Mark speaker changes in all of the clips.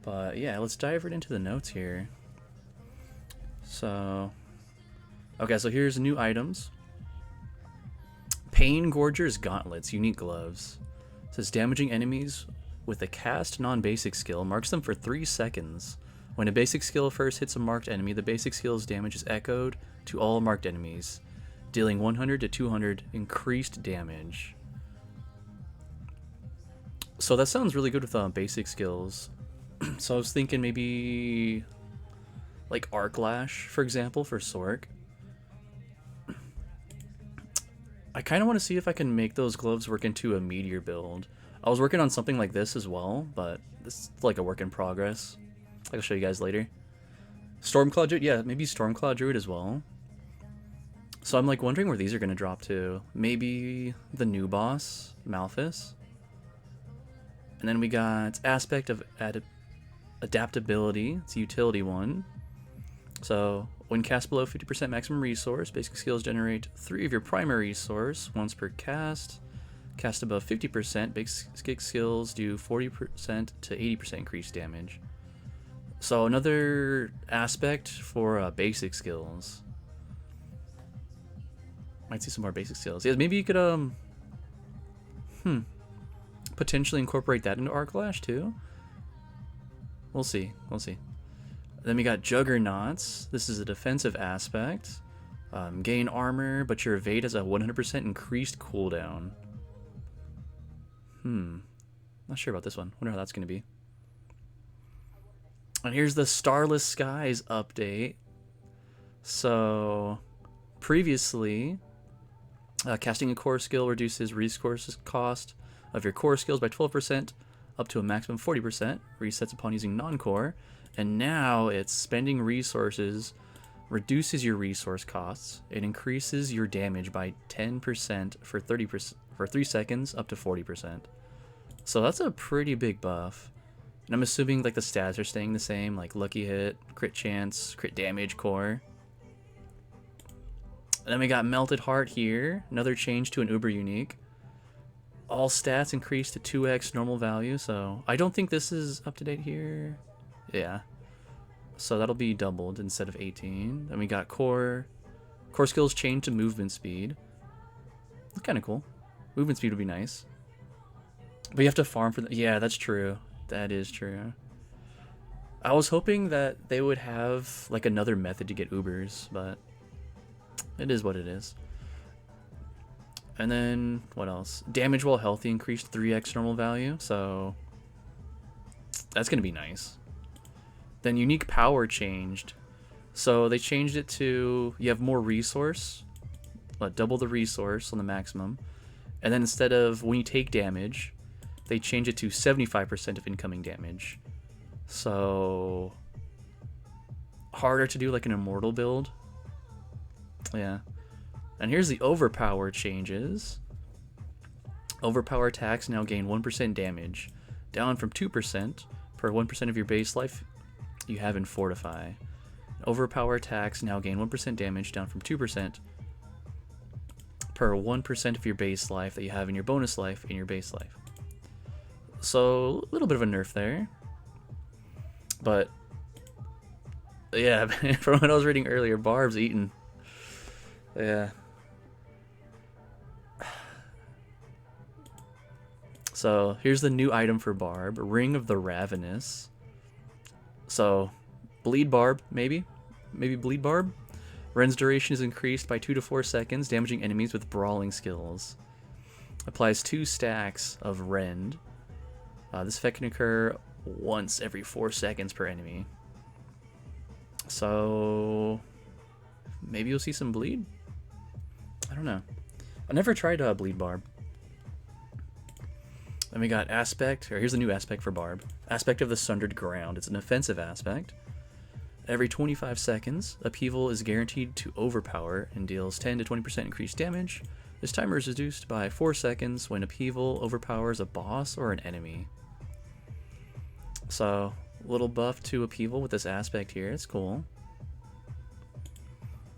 Speaker 1: But yeah, let's dive right into the notes here. So, okay, so here's new items. Pain Gorger's Gauntlets, unique gloves. It says damaging enemies with a cast non-basic skill marks them for 3 seconds. When a basic skill first hits a marked enemy, the basic skill's damage is echoed to all marked enemies, dealing 100 to 200 increased damage. So that sounds really good with basic skills. So I was thinking maybe like Arc Lash, for example, for Sork. I kind of want to see if I can make those gloves work into a meteor build. I was working on something like this as well, but this is like a work in progress. I'll show you guys later. Stormclaw Druid, yeah, maybe Stormclaw Druid as well. So I'm like wondering where these are going to drop to. Maybe the new boss, Malphus. And then we got Aspect of Adaptability. It's a utility one. So when cast below 50% maximum resource, basic skills generate 3 of your primary resource once per cast. Cast above 50%, basic skills do 40% to 80% increased damage. So another aspect for basic skills. Might see some more basic skills. Yeah, maybe you could potentially incorporate that into Arc Lash too. We'll see. We'll see. Then we got Juggernauts. This is a defensive aspect. Gain armor, but your evade has a 100% increased cooldown. Not sure about this one. Wonder how that's going to be. And here's the Starless Skies update. So, previously, casting a core skill reduces resources cost of your core skills by 12% up to a maximum 40%. Resets upon using non-core. And now it's spending resources reduces your resource costs. It increases your damage by 10% for 30% for 3 seconds up to 40%. So that's a pretty big buff. And I'm assuming like the stats are staying the same, like lucky hit, crit chance, crit damage, core. And then we got Melted Heart here, another change to an Uber unique. All stats increase to 2x normal value, so I don't think this is up to date here. Yeah. So that'll be doubled instead of 18. Then we got core. Core skills change to movement speed. That's kind of cool. Movement speed would be nice. But you have to farm for the... Yeah, that's true. That is true. I was hoping that they would have like another method to get Ubers, but it is what it is. And then what else? Damage while healthy increased 3x normal value, so that's gonna be nice. Then unique power changed, so they changed it to you have more resource, double the resource on the maximum, and then instead of when you take damage, they change it to 75% of incoming damage. So harder to do like an immortal build. Yeah. And here's the overpower changes. Overpower attacks now gain 1% damage, down from 2% per 1% of your base life you have in Fortify. Overpower attacks now gain 1% damage, down from 2% per 1% of your base life that you have in your bonus life in your base life. So a little bit of a nerf there. But yeah, from what I was reading earlier, Barb's eating. Yeah. So here's the new item for Barb, Ring of the Ravenous. So Bleed Barb, maybe Bleed Barb. Ren's duration is increased by 2 to 4 seconds, damaging enemies with brawling skills. Applies 2 stacks of Rend. This effect can occur once every 4 seconds per enemy. So maybe you'll see some bleed? I don't know. I never tried Bleed Barb. Then we got Aspect, or here's the new aspect for Barb. Aspect of the Sundered Ground. It's an offensive aspect. Every 25 seconds, Upheaval is guaranteed to overpower and deals 10 to 20% increased damage. This timer is reduced by 4 seconds when Upheaval overpowers a boss or an enemy. So, little buff to Upheaval with this aspect here. It's cool.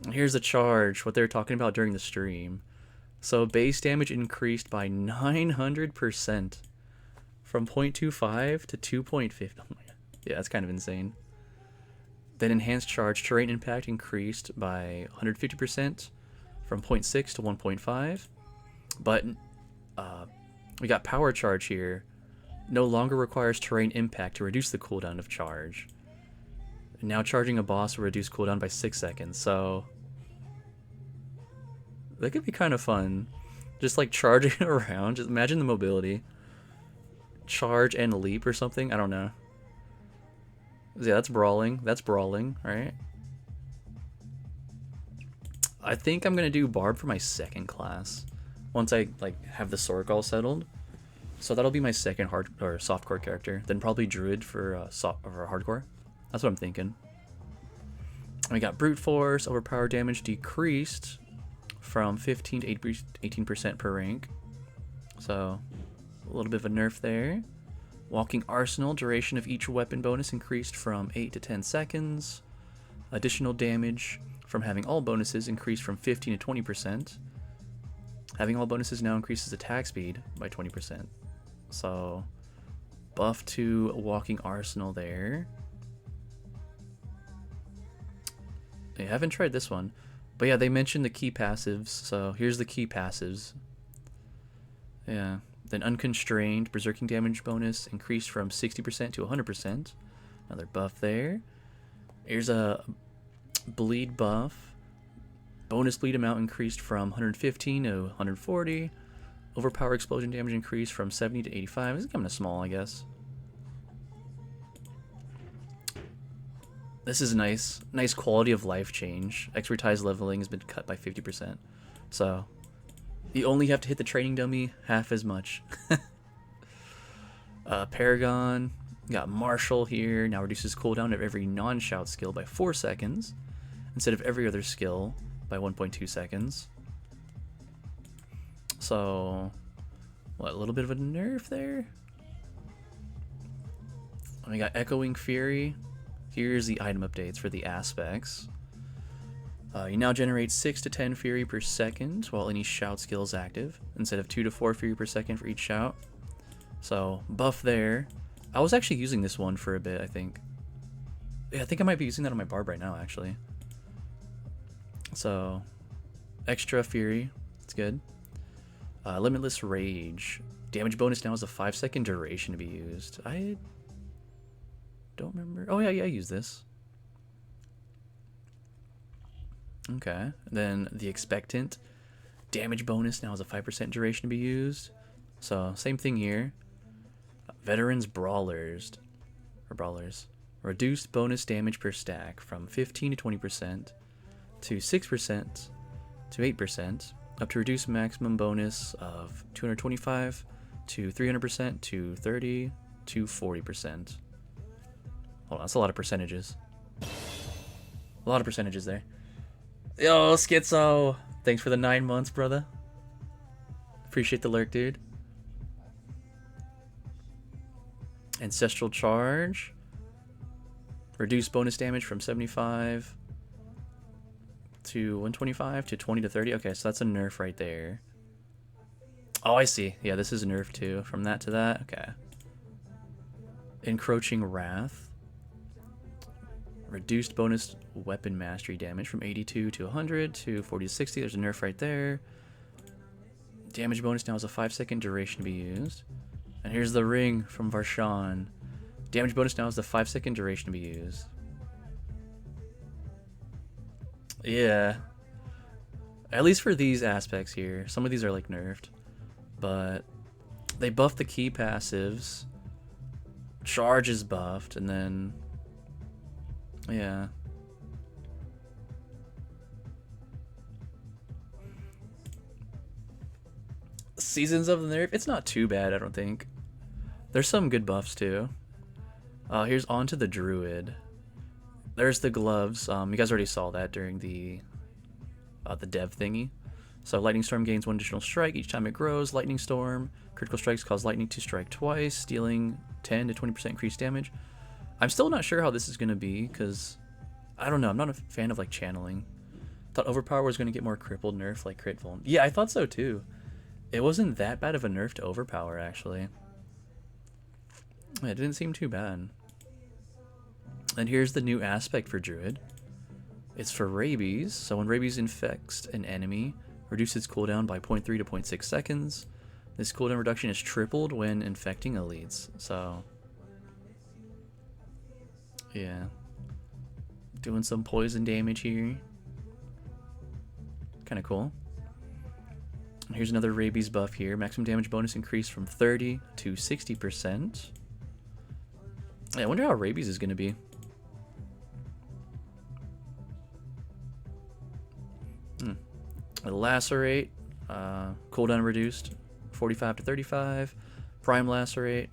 Speaker 1: And here's the charge, what they were talking about during the stream. So base damage increased by 900% from 0.25 to 2.50. Oh my God. Yeah, that's kind of insane. Then enhanced charge, terrain impact increased by 150% from 0.6 to 1.5. But we got power charge here. No longer requires terrain impact to reduce the cooldown of charge. Now charging a boss will reduce cooldown by 6 seconds, so that could be kind of fun. Just like charging around, just imagine the mobility. Charge and leap or something, I don't know. Yeah, that's brawling, right? I think I'm gonna do Barb for my second class. Once I like have the Sork all settled. So that'll be my second hard or softcore character. Then probably Druid for hardcore. That's what I'm thinking. And we got Brute Force, overpower damage decreased from 15 to 18% per rank. So a little bit of a nerf there. Walking Arsenal, duration of each weapon bonus increased from 8 to 10 seconds. Additional damage from having all bonuses increased from 15 to 20%. Having all bonuses now increases attack speed by 20%. So buff to Walking Arsenal there. I haven't tried this one. But yeah, they mentioned the key passives, so here's the key passives. Yeah. Then Unconstrained, Berserking damage bonus increased from 60% to 100%. Another buff there. Here's a Bleed buff. Bonus bleed amount increased from 115 to 140. Overpower explosion damage increased from 70 to 85. This is kind of small, I guess. This is nice. Nice quality of life change. Expertise leveling has been cut by 50%. So you only have to hit the training dummy half as much. Paragon. Got Marshall here. Now reduces cooldown of every non-shout skill by 4 seconds. Instead of every other skill by 1.2 seconds. So, what, a little bit of a nerf there? We got Echoing Fury. Here's the item updates for the aspects. You now generate 6 to 10 Fury per second while any shout skill is active, instead of 2 to 4 Fury per second for each shout. So, buff there. I was actually using this one for a bit, I think. Yeah, I think I might be using that on my Barb right now, actually. So, extra Fury. It's good. Limitless Rage. Damage bonus now has a 5-second duration to be used. I don't remember. Oh, yeah, I used this. Okay. Then the Expectant. Damage bonus now has a 5% duration to be used. So, same thing here. Veterans Brawlers. Or Brawlers. Reduced bonus damage per stack from 15 to 20%. To 6% to 8%, up to reduce maximum bonus of 225 to 300% to 30 to 40%. Hold on, that's a lot of percentages. A lot of percentages there. Yo, Schizo! Thanks for the 9 months, brother. Appreciate the lurk, dude. Ancestral Charge. Reduce bonus damage from 75 to 125 to 20 to 30. Okay, so that's a nerf right there. Oh, I see. Yeah, this is a nerf too. From that to that. Okay. Encroaching Wrath. Reduced bonus weapon mastery damage from 82 to 100 to 40 to 60. There's a nerf right there. Damage bonus now has a 5-second duration to be used. And here's the ring from Varshan. Damage bonus now has a 5-second duration to be used. Yeah. At least for these aspects here. Some of these are like nerfed. But they buffed the key passives. Charge is buffed, and then yeah. Seasons of the Nerf, it's not too bad, I don't think. There's some good buffs too. Here's onto the Druid. There's the gloves. You guys already saw that during the dev thingy. So Lightning Storm gains 1 additional strike each time it grows. Lightning Storm. Critical strikes cause lightning to strike twice, dealing 10 to 20% increased damage. I'm still not sure how this is going to be, because I don't know. I'm not a fan of like channeling. Thought Overpower was going to get more crippled nerf like crit vuln. Yeah, I thought so too. It wasn't that bad of a nerf to Overpower, actually. It didn't seem too bad. And here's the new aspect for Druid. It's for rabies, so when rabies infects an enemy, reduce its cooldown by 0.3 to 0.6 seconds. This cooldown reduction is tripled when infecting elites, so yeah. Doing some poison damage here. Kinda cool. Here's another rabies buff here. Maximum damage bonus increased from 30 to 60%. Yeah, I wonder how rabies is gonna be. Lacerate, cooldown reduced 45 to 35. Prime Lacerate,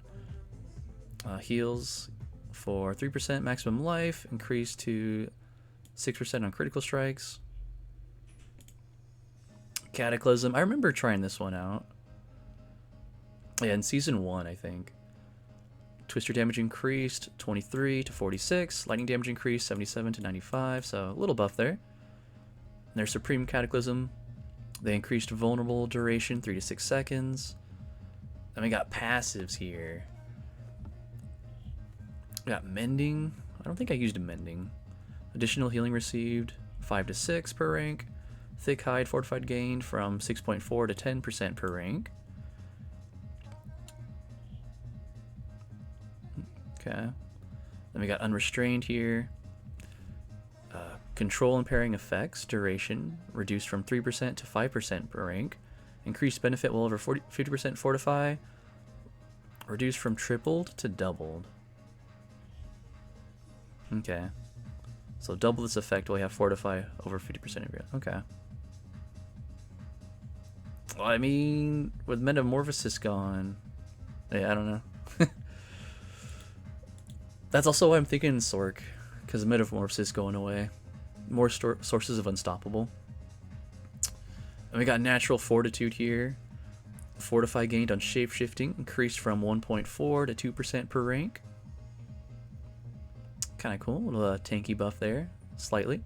Speaker 1: heals for 3%. Maximum life increased to 6% on critical strikes. Cataclysm, I remember trying this one out. Yeah, in season 1, I think. Twister damage increased 23 to 46. Lightning damage increased 77 to 95, so a little buff there. And there's Supreme Cataclysm. They increased vulnerable duration 3 to 6 seconds. Then we got passives here. We got Mending. I don't think I used a Mending. Additional healing received 5 to 6 per rank. Thick Hide Fortified gained from 6.4 to 10% per rank. Okay. Then we got Unrestrained here. Control impairing effects duration reduced from 3% to 5% per rank. Increased benefit while over 50% fortify. Reduced from tripled to doubled. Okay. So double this effect while you have fortify over 50% of your. Okay. Well, I mean, with Metamorphosis gone, yeah, I don't know. That's also why I'm thinking Sork, because Metamorphosis going away. More sources of Unstoppable. And we got Natural Fortitude here. Fortify gained on Shapeshifting increased from 1.4 to 2% per rank. Kind of cool. Little tanky buff there, slightly.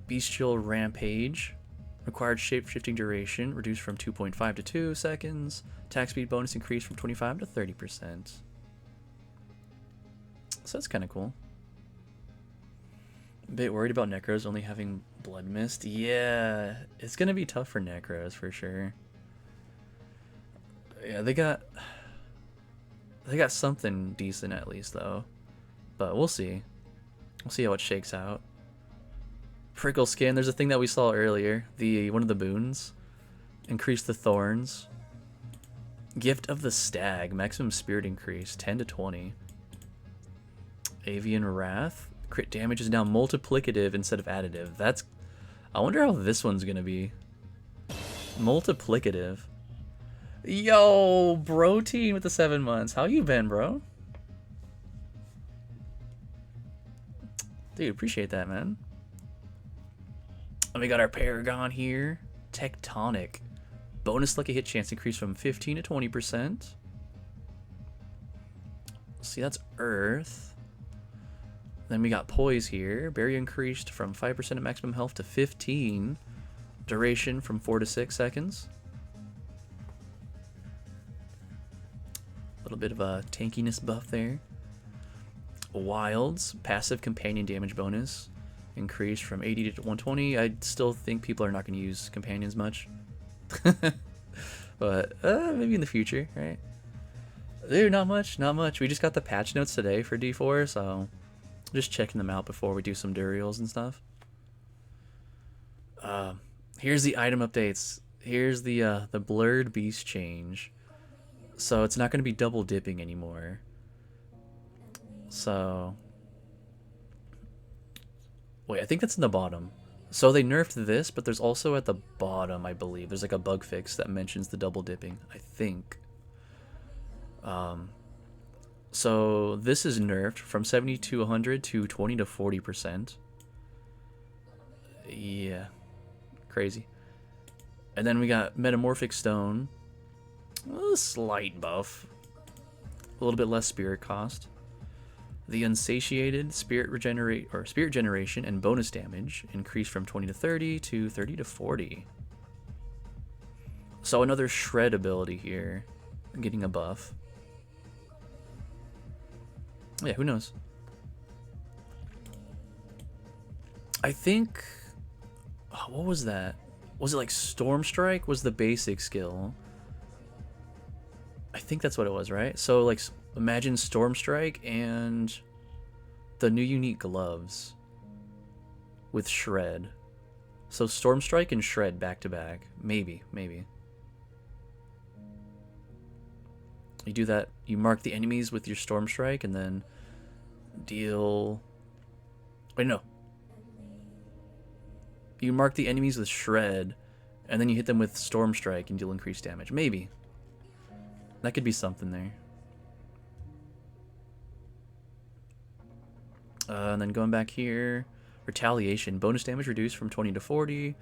Speaker 1: Bestial Rampage. Required Shapeshifting duration reduced from 2.5 to 2 seconds. Attack speed bonus increased from 25 to 30%. So that's kind of cool. A bit worried about Necros only having Blood Mist. Yeah, it's gonna be tough for Necros for sure. Yeah, they got something decent at least though, but we'll see. We'll see how it shakes out. Prickle Skin. There's a thing that we saw earlier. One of the boons increased the thorns. Gift of the Stag. Maximum spirit increase 10 to 20. Avian Wrath. Crit damage is now multiplicative instead of additive. That's... I wonder how this one's gonna be. Multiplicative. Yo, bro team with the 7 months. How you been, bro? Dude, appreciate that, man. And we got our Paragon here. Tectonic. Bonus lucky hit chance increased from 15 to 20%. See, that's Earth. Then we got Poise here. Barrier increased from 5% of maximum health to 15. Duration from 4 to 6 seconds. A little bit of a tankiness buff there. Wilds. Passive companion damage bonus. Increased from 80 to 120. I still think people are not going to use companions much. But maybe in the future, right? Dude, not much, not much. We just got the patch notes today for D4, so just checking them out before we do some Durials and stuff. Here's the item updates. Here's the blurred beast change. So it's not going to be double dipping anymore. So wait, I think that's in the bottom. So they nerfed this, but there's also at the bottom, I believe, there's like a bug fix that mentions the double dipping, I think. So this is nerfed from 70 to 100 to 20 to 40%. Yeah, crazy. And then we got Metamorphic Stone, a slight buff, a little bit less spirit cost. The Unsatiated Spirit Generation and bonus damage increased from 20 to 30 to 30 to 40. So another Shred ability here, getting a buff. Yeah, who knows? I think... Oh, what was that? Was it like Storm Strike was the basic skill? I think that's what it was, right? So like imagine Storm Strike and the new unique gloves with Shred. So Storm Strike and Shred back to back. Maybe. You do that, you mark the enemies with your Storm Strike and then deal... Wait, no. You mark the enemies with Shred and then you hit them with Storm Strike and deal increased damage. Maybe. That could be something there. And then going back here, Retaliation. Bonus damage reduced from 20 to 40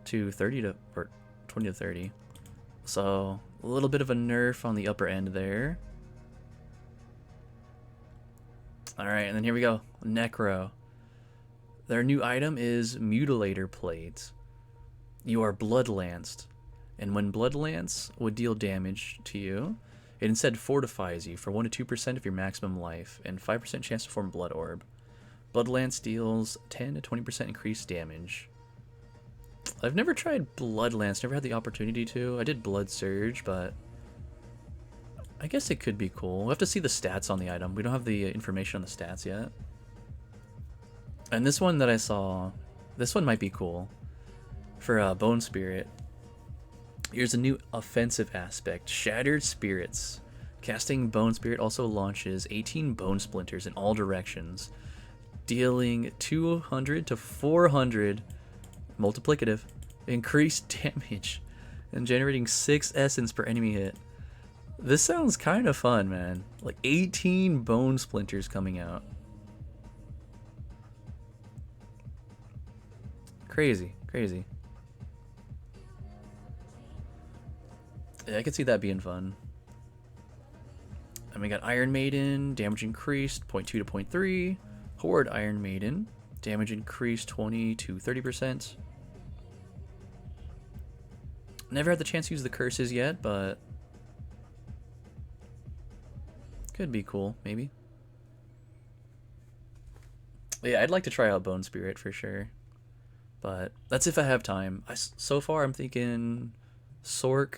Speaker 1: to 30 to... or 20 to 30. So, a little bit of a nerf on the upper end there. Alright, and then here we go. Necro. Their new item is Mutilator Plate. You are Blood Lanced. And when Blood Lance would deal damage to you, it instead fortifies you for 1 to 2% of your maximum life and 5% chance to form Blood Orb. Blood Lance deals 10 to 20% increased damage. I've never tried Blood Lance, never had the opportunity to. I did Blood Surge, but I guess it could be cool. We'll have to see the stats on the item. We don't have the information on the stats yet. And this one that I saw, this one might be cool for Bone Spirit. Here's a new offensive aspect, Shattered Spirits. Casting Bone Spirit also launches 18 Bone Splinters in all directions, dealing 200 to 400 multiplicative increased damage and generating 6 essence per enemy hit. This sounds kind of fun, man. Like 18 Bone Splinters coming out. Crazy. Yeah, I could see that being fun. And we got Iron Maiden, damage increased 0.2 to 0.3. Horde Iron Maiden, damage increased 20 to 30%. Never had the chance to use the curses yet, but could be cool, maybe. Yeah, I'd like to try out Bone Spirit for sure. But that's if I have time. So far I'm thinking Sork,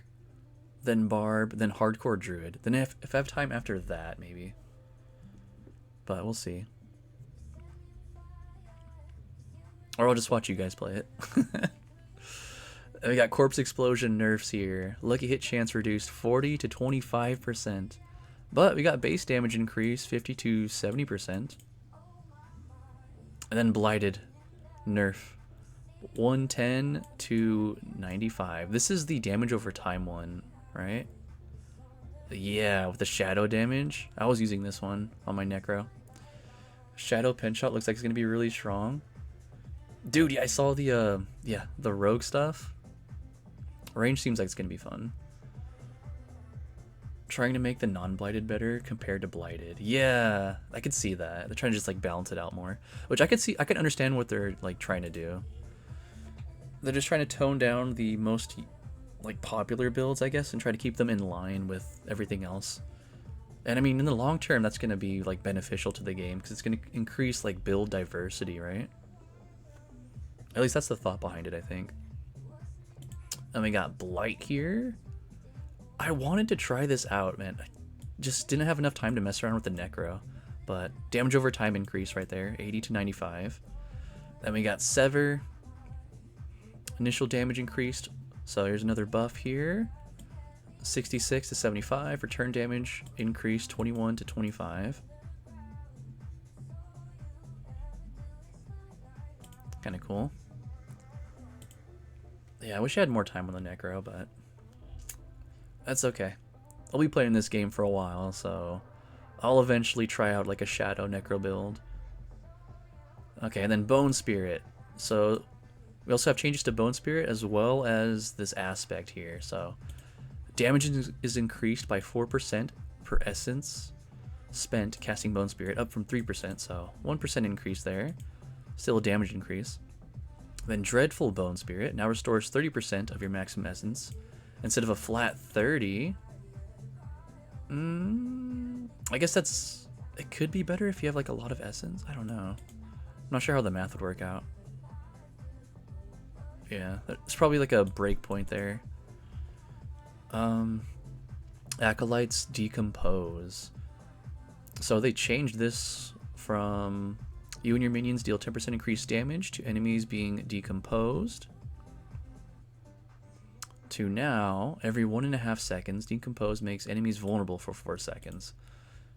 Speaker 1: then Barb, then Hardcore Druid. Then if I have time after that, maybe. But we'll see. Or I'll just watch you guys play it. We got Corpse Explosion nerfs here. Lucky hit chance reduced 40 to 25%. But we got base damage increase 50 to 70%. And then Blighted nerf 110 to 95. This is the damage over time one, right? Yeah, with the shadow damage. I was using this one on my Necro. Shadow Pen Shot looks like it's going to be really strong. Dude, yeah, I saw the rogue stuff. Range seems like it's going to be fun. Trying to make the non-blighted better compared to blighted. Yeah, I could see that. They're trying to just like balance it out more, which I could understand what they're like trying to do. They're just trying to tone down the most like popular builds, I guess, and try to keep them in line with everything else. And I mean, in the long term, that's going to be like beneficial to the game because it's going to increase like build diversity, right? At least that's the thought behind it, I think. And we got Blight here. I wanted to try this out, man. I just didn't have enough time to mess around with the Necro. But damage over time increase right there, 80 to 95. Then we got Sever. Initial damage increased. So here's another buff here. 66 to 75. Return damage increased 21 to 25. Kind of cool. Yeah, I wish I had more time on the Necro, but that's okay. I'll be playing this game for a while, so I'll eventually try out like a Shadow Necro build. Okay, and then Bone Spirit. So we also have changes to Bone Spirit as well as this aspect here. So damage is increased by 4% per essence spent casting Bone Spirit, up from 3%, so 1% increase there. Still a damage increase. Then Dreadful Bone Spirit now restores 30% of your maximum essence instead of a flat 30. I guess that's It could be better if you have like a lot of essence. I don't know. I'm not sure how the math would work out. Yeah, there's probably like a break point there. Acolytes decompose. So they changed this from you and your minions deal 10% increased damage to enemies being decomposed, to now every 1.5 seconds decompose makes enemies vulnerable for 4 seconds.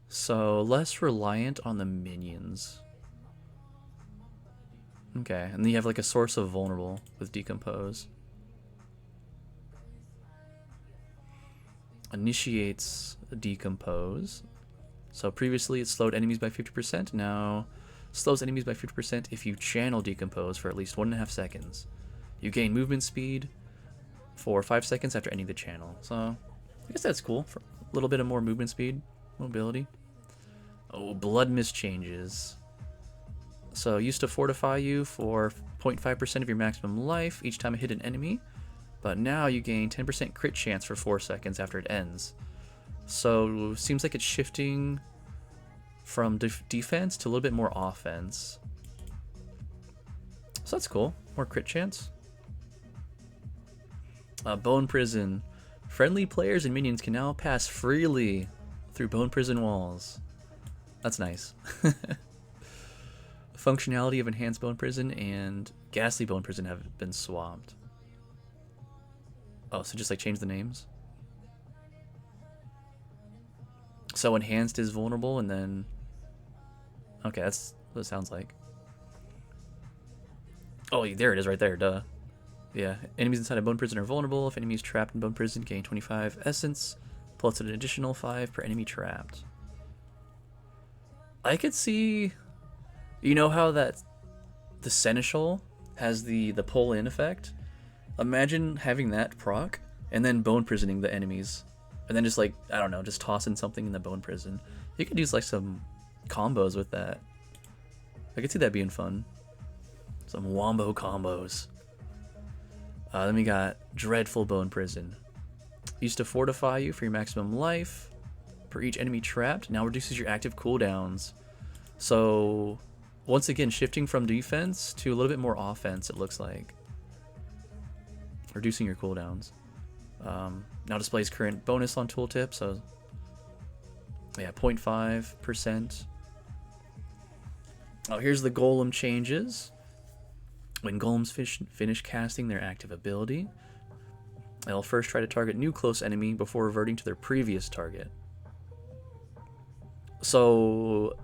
Speaker 1: So less reliant on the minions. Okay, and then you have like a source of vulnerable with decompose. Initiates decompose. So previously it slowed enemies by 50%, now slows enemies by 50% if you channel decompose for at least 1.5 seconds. You gain movement speed for 5 seconds after ending the channel. So I guess that's cool for a little bit of more movement speed, mobility. Oh, blood mist changes. So used to fortify you for 0.5% of your maximum life each time I hit an enemy, but now you gain 10% crit chance for 4 seconds after it ends. So seems like it's shifting from defense to a little bit more offense. So that's cool. More crit chance. Bone Prison. Friendly players and minions can now pass freely through Bone Prison walls. That's nice. Functionality of Enhanced Bone Prison and Ghastly Bone Prison have been swapped. Oh, so just like change the names? So Enhanced is vulnerable and then... Okay, that's what it sounds like. Oh, there it is right there, duh. Yeah, enemies inside a Bone Prison are vulnerable. If enemies trapped in Bone Prison gain 25 essence, plus an additional 5 per enemy trapped. I could see... You know how that the Seneschal has the pull-in effect? Imagine having that proc, and then Bone Prisoning the enemies. And then just like, I don't know, just tossing something in the Bone Prison. You could use like some combos with that. I could see that being fun. Some wombo combos. Then we got Dreadful Bone Prison. Used to fortify you for your maximum life per each enemy trapped. Now reduces your active cooldowns. So, once again, shifting from defense to a little bit more offense, it looks like. Reducing your cooldowns. Now displays current bonus on tooltip, so yeah, 0.5%. Oh, here's the golem changes. When golems finish casting their active ability, they'll first try to target new close enemy before reverting to their previous target. So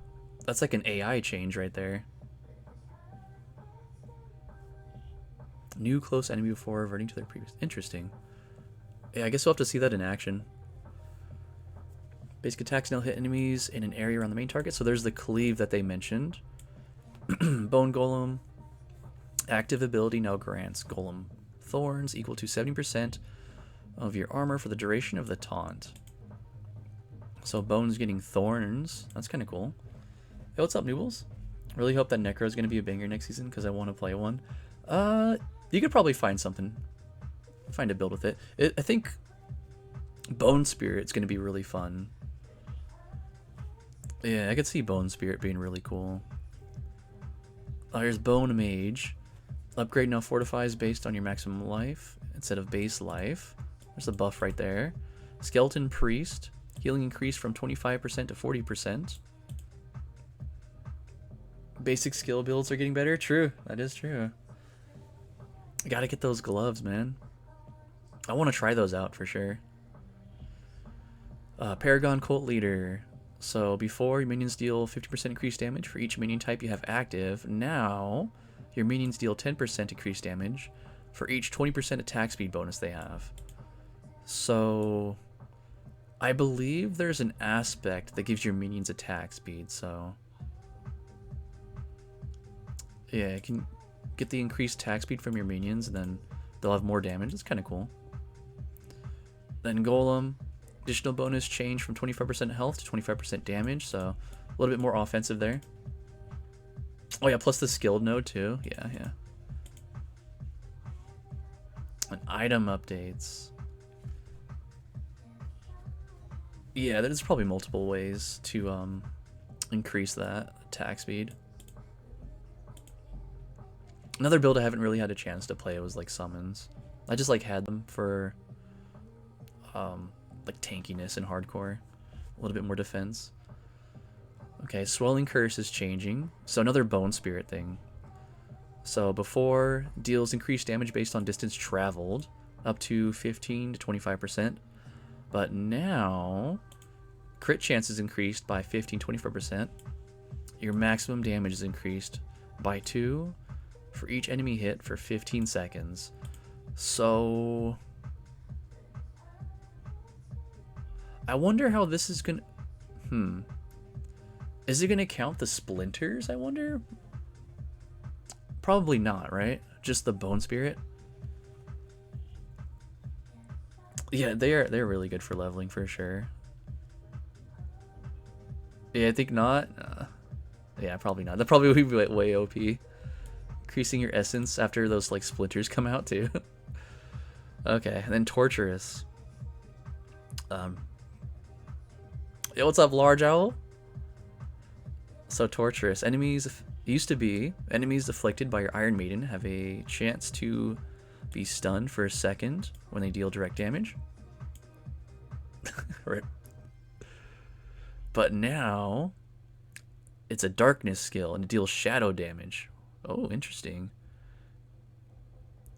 Speaker 1: that's like an AI change right there. New close enemy before reverting to their previous. Interesting. Yeah, I guess we'll have to see that in action. Basic attacks now hit enemies in an area around the main target. So there's the cleave that they mentioned. Bone Golem. Active ability now grants Golem Thorns equal to 70% of your armor for the duration of the taunt. So Bone's getting Thorns. That's kind of cool. Hey, what's up, Noobles? Really hope that Necro is going to be a banger next season because I want to play one. You could probably find something. Find a build with it. I think Bone Spirit's going to be really fun. Yeah, I could see Bone Spirit being really cool. Oh, here's Bone Mage. Upgrade now fortifies based on your maximum life instead of base life. There's a buff right there. Skeleton Priest. Healing increased from 25% to 40%. Basic skill builds are getting better. True. That is true. I gotta get those gloves, man. I want to try those out for sure. Paragon Cult Leader. So before, your minions deal 50% increased damage for each minion type you have active. Now, your minions deal 10% increased damage for each 20% attack speed bonus they have. So, I believe there's an aspect that gives your minions attack speed, so... Yeah, you can get the increased attack speed from your minions, and then they'll have more damage. It's kind of cool. Then Golem. Additional bonus change from 25% health to 25% damage, so a little bit more offensive there. Oh yeah, plus the skilled node too. Yeah. And item updates. Yeah, there's probably multiple ways to Increase that attack speed. Another build I haven't really had a chance to play was like summons. I just like had them for like tankiness and hardcore, a little bit more defense. Okay, Swelling Curse is changing, so another Bone Spirit thing. So before, deals increased damage based on distance traveled, up to 15 to 25%, but now crit chance is increased by 15-24%. Your maximum damage is increased by 2 for each enemy hit for 15 seconds. So I wonder how this is gonna... Is it gonna count the splinters, I wonder? Probably not, right? Just the Bone Spirit. Yeah, they're really good for leveling for sure. Yeah, I think not. Yeah, probably not. That probably would be way OP. Increasing your essence after those like splinters come out too. Okay, and then Torturous. Yo, what's up, Large Owl? So Torturous. Enemies used to be enemies afflicted by your Iron Maiden have a chance to be stunned for a second when they deal direct damage. Right. But now it's a darkness skill and it deals shadow damage. Oh, interesting.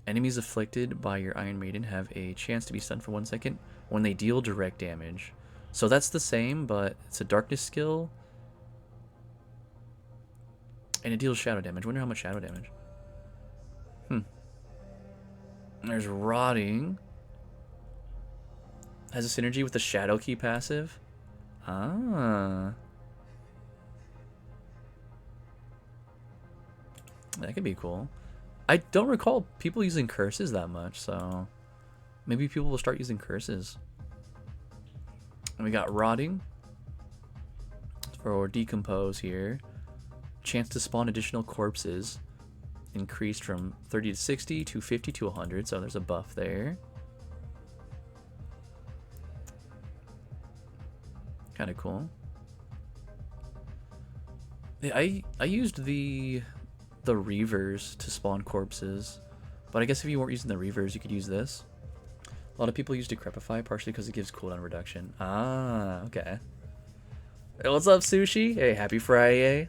Speaker 1: Enemies afflicted by your Iron Maiden have a chance to be stunned for 1 second when they deal direct damage. So that's the same, but it's a darkness skill. And it deals shadow damage. Wonder how much shadow damage. There's Rotting. Has a synergy with the Shadow Key passive. Ah. That could be cool. I don't recall people using curses that much, so maybe people will start using curses. And we got Rotting for Decompose here. Chance to spawn additional corpses increased from 30 to 60 to 50 to 100, so there's a buff there. Kind of cool. Yeah, I used the Reavers to spawn corpses, but I guess if you weren't using the Reavers, you could use this. A lot of people use Decrepify, partially because it gives cooldown reduction. Ah, okay. Hey, what's up, Sushi? Hey, happy Friday.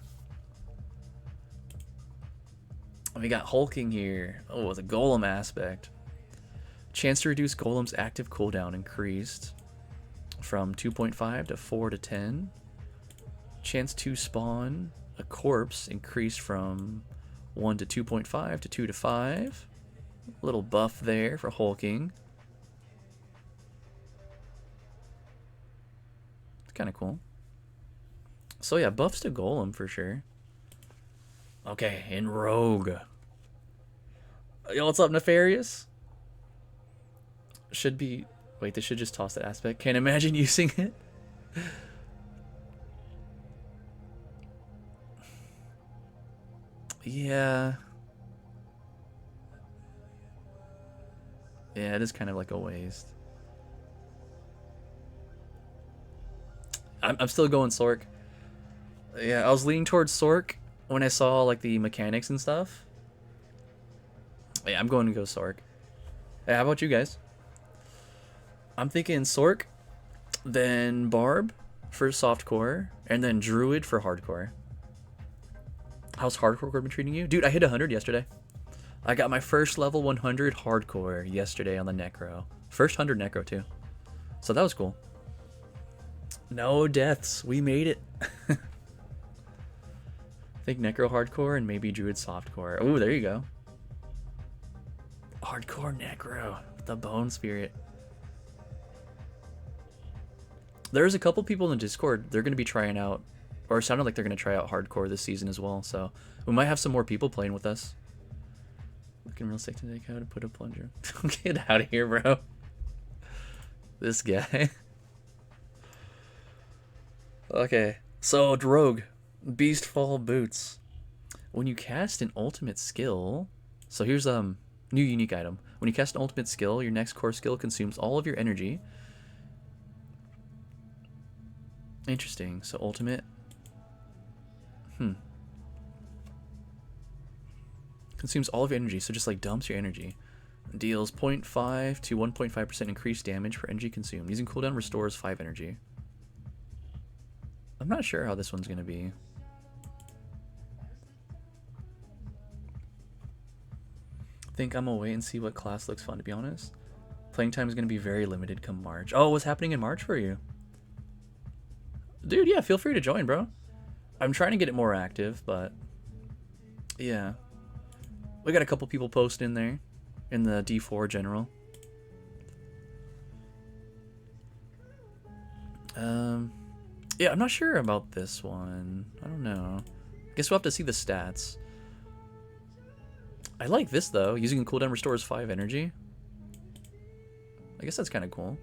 Speaker 1: We got Hulking here. Oh, the Golem aspect. Chance to reduce Golem's active cooldown increased from 2.5 to 4 to 10. Chance to spawn a corpse increased from 1 to 2.5 to 2 to 5. Little buff there for Hulking. It's kind of cool. So yeah, buffs to Golem for sure. Okay, in Rogue. Yo, what's up, Nefarious? Should be... Wait, they should just toss that aspect. Can't imagine using it. Yeah. Yeah, it is kind of like a waste. I'm still going Sork. Yeah, I was leaning towards Sork when I saw like the mechanics and stuff. Yeah, I'm going to go Sork. Hey, how about you guys? I'm thinking Sork, then Barb for softcore, and then Druid for hardcore. How's hardcore been treating you? Dude, I hit 100 yesterday. I got my first level 100 hardcore yesterday on the Necro. First 100 Necro too. So that was cool. No deaths. We made it. I think Necro hardcore and maybe Druid softcore. Oh, there you go. Hardcore Necro with the Bone Spirit. There's a couple people in the Discord. They're going to be trying out, or it sounded like they're going to try out hardcore this season as well. So we might have some more people playing with us. Looking real sick today. How to put a plunger? Get out of here, bro. This guy. Okay, so Rogue, Beastfall Boots. When you cast an ultimate skill, so here's new unique item. When you cast an ultimate skill, your next core skill consumes all of your energy. Interesting. So ultimate Consumes all of your energy, so just like dumps your energy. Deals 0.5 to 1.5% increased damage per energy consumed. Using cooldown restores 5 energy. I'm not sure how this one's going to be. I think I'm going to wait and see what class looks fun, to be honest. Playing time is going to be very limited come March. Oh, what's happening in March for you? Dude, yeah, feel free to join, bro. I'm trying to get it more active, but yeah. We got a couple people posting there in the D4 general. Yeah, I'm not sure about this one. I don't know. Guess we'll have to see the stats. I like this though. Using a cooldown restores 5 energy. I guess that's kind of cool.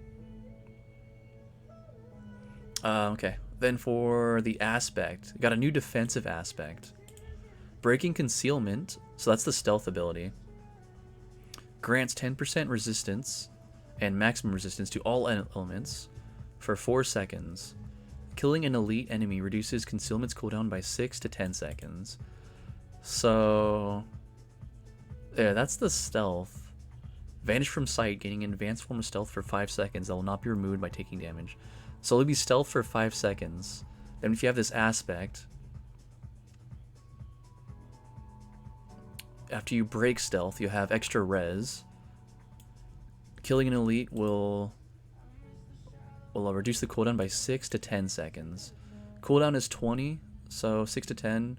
Speaker 1: Okay. Then for the aspect, got a new defensive aspect. Breaking concealment, so that's the stealth ability. Grants 10% resistance and maximum resistance to all elements for 4 seconds. Killing an elite enemy reduces concealment's cooldown by 6 to 10 seconds. So, yeah, that's the stealth. Vanish from sight, gaining an advanced form of stealth for 5 seconds that will not be removed by taking damage. So it'll be stealth for 5 seconds. Then if you have this aspect, after you break stealth, you have extra res. Killing an elite will reduce the cooldown by 6 to 10 seconds. Cooldown is 20, so 6 to 10,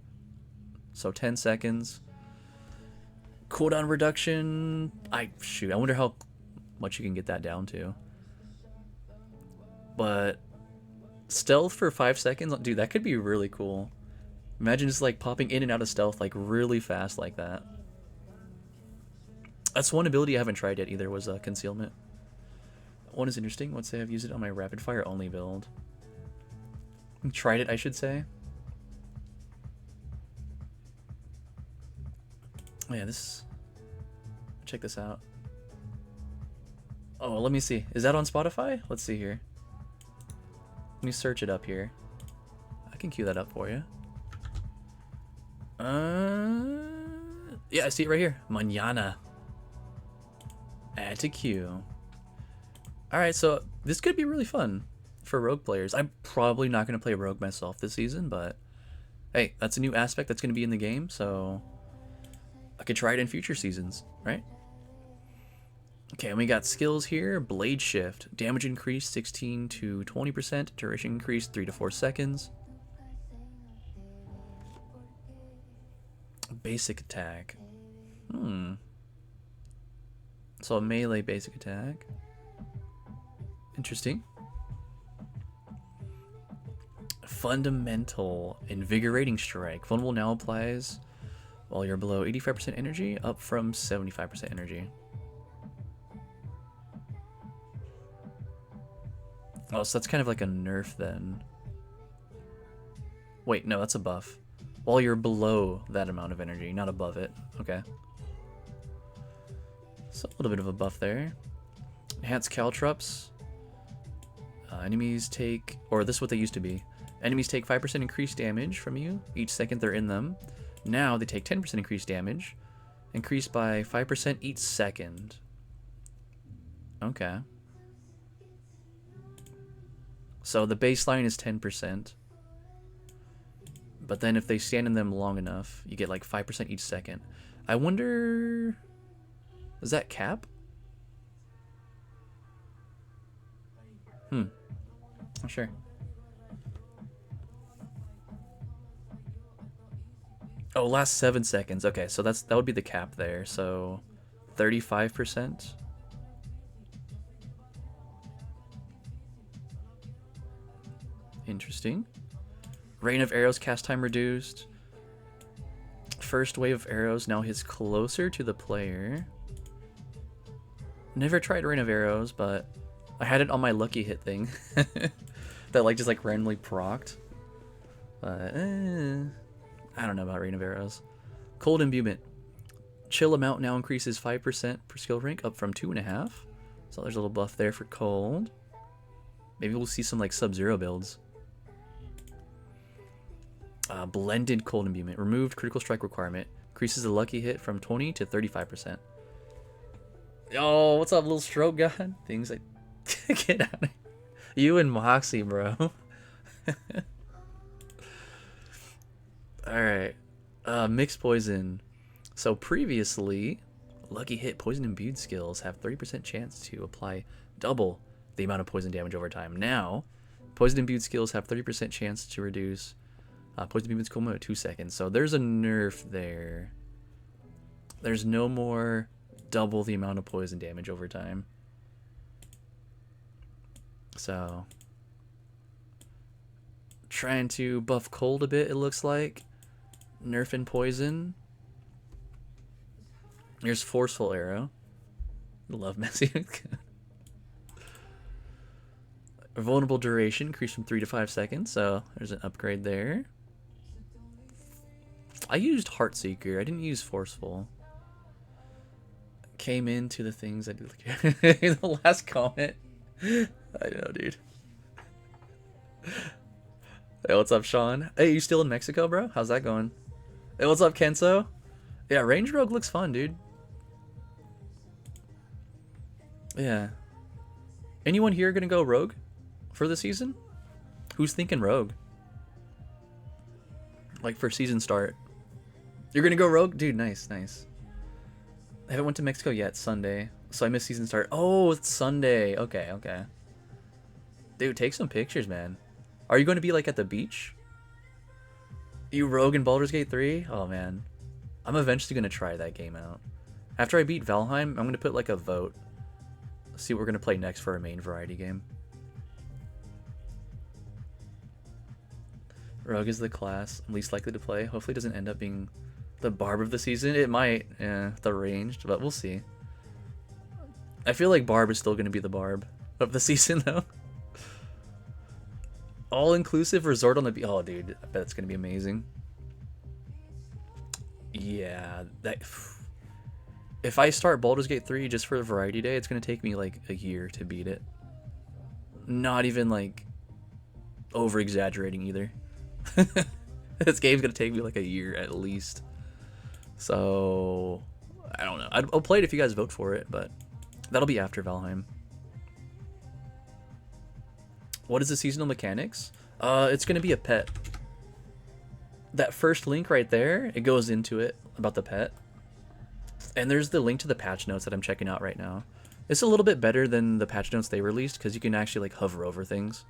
Speaker 1: so 10 seconds. Cooldown reduction, I wonder how much you can get that down to. But stealth for 5 seconds, dude, that could be really cool. Imagine just like popping in and out of stealth like really fast like that. That's one ability I haven't tried yet either, was concealment. One is interesting. Let's say I've used it on my rapid fire only build. Tried it, I should say. Oh, yeah, check this out. Oh, let me see. Is that on Spotify? Let's see here. Let me search it up here. I can cue that up for you. Yeah, I see it right here. Mañana. Add to queue. Alright, so this could be really fun for rogue players. I'm probably not going to play rogue myself this season, but hey, that's a new aspect that's going to be in the game, so I could try it in future seasons, right? Okay, and we got skills here. Blade Shift. Damage increase 16 to 20%. Duration increase 3 to 4 seconds. Basic attack. So a melee basic attack. Interesting. Fundamental Invigorating Strike. Vulnerable now applies while you're below 85% energy, up from 75% energy. Oh, so that's kind of like a nerf then. Wait, no, that's a buff. While you're below that amount of energy, not above it. Okay. So a little bit of a buff there. Enhanced caltrops. Enemies take, or this is what they used to be. Enemies take 5% increased damage from you each second they're in them. Now they take 10% increased damage, increased by 5% each second. Okay. So the baseline is 10%. But then if they stand in them long enough, you get like 5% each second. I wonder... Is that cap? Not sure. Oh, last 7 seconds. Okay, so that would be the cap there. So 35%. Interesting. Rain of arrows cast time reduced. First wave of arrows now hits closer to the player. Never tried Rain of Arrows, but I had it on my lucky hit thing that like just like randomly procced. But I don't know about Rain of Arrows. Cold Imbuement. Chill amount now increases 5% per skill rank, up from 2.5. So there's a little buff there for cold. Maybe we'll see some like Sub-Zero builds. Blended cold imbuement. Removed critical strike requirement. Increases the lucky hit from 20 to 35%. Yo, what's up, little stroke god? Things like get out of here. You and Moxie, bro. Alright. Mixed poison. So previously, lucky hit poison imbued skills have 30% chance to apply double the amount of poison damage over time. Now, poison imbued skills have 30% chance to reduce poison imbued's cooldown at 2 seconds. So there's a nerf there. There's no more double the amount of poison damage over time. So trying to buff cold a bit, it looks like. Nerfing poison. Here's forceful arrow. Love messing. Vulnerable duration increased from 3 to 5 seconds, so there's an upgrade there. I used Heartseeker, I didn't use forceful. Came into the things I did. The last comment. I know, dude. Hey, what's up, Sean? Hey, you still in Mexico, bro? How's that going? Hey, what's up, Kenzo? Yeah, Range Rogue looks fun, dude. Yeah. Anyone here gonna go Rogue for the season? Who's thinking Rogue? Like for season start. You're gonna go Rogue? Dude, nice, nice. I haven't went to Mexico yet, Sunday. So I missed season start. Oh, it's Sunday. Okay, okay. Dude, take some pictures, man. Are you going to be like at the beach? You Rogue in Baldur's Gate 3? Oh, man. I'm eventually going to try that game out. After I beat Valheim, I'm going to put like a vote. See what we're going to play next for our main variety game. Rogue is the class I'm least likely to play. Hopefully it doesn't end up being the Barb of the season. It might, yeah, the ranged, but we'll see. I feel like Barb is still going to be the Barb of the season, though. All-inclusive resort on the beach. Oh, dude, I bet it's going to be amazing. Yeah, that... If I start Baldur's Gate 3 just for a variety day, it's going to take me like a year to beat it. Not even like over-exaggerating either. This game's going to take me like a year at least. So, I don't know. I'll play it if you guys vote for it, but that'll be after Valheim. What is the seasonal mechanics? It's going to be a pet. That first link right there, it goes into it about the pet. And there's the link to the patch notes that I'm checking out right now. It's a little bit better than the patch notes they released because you can actually like hover over things.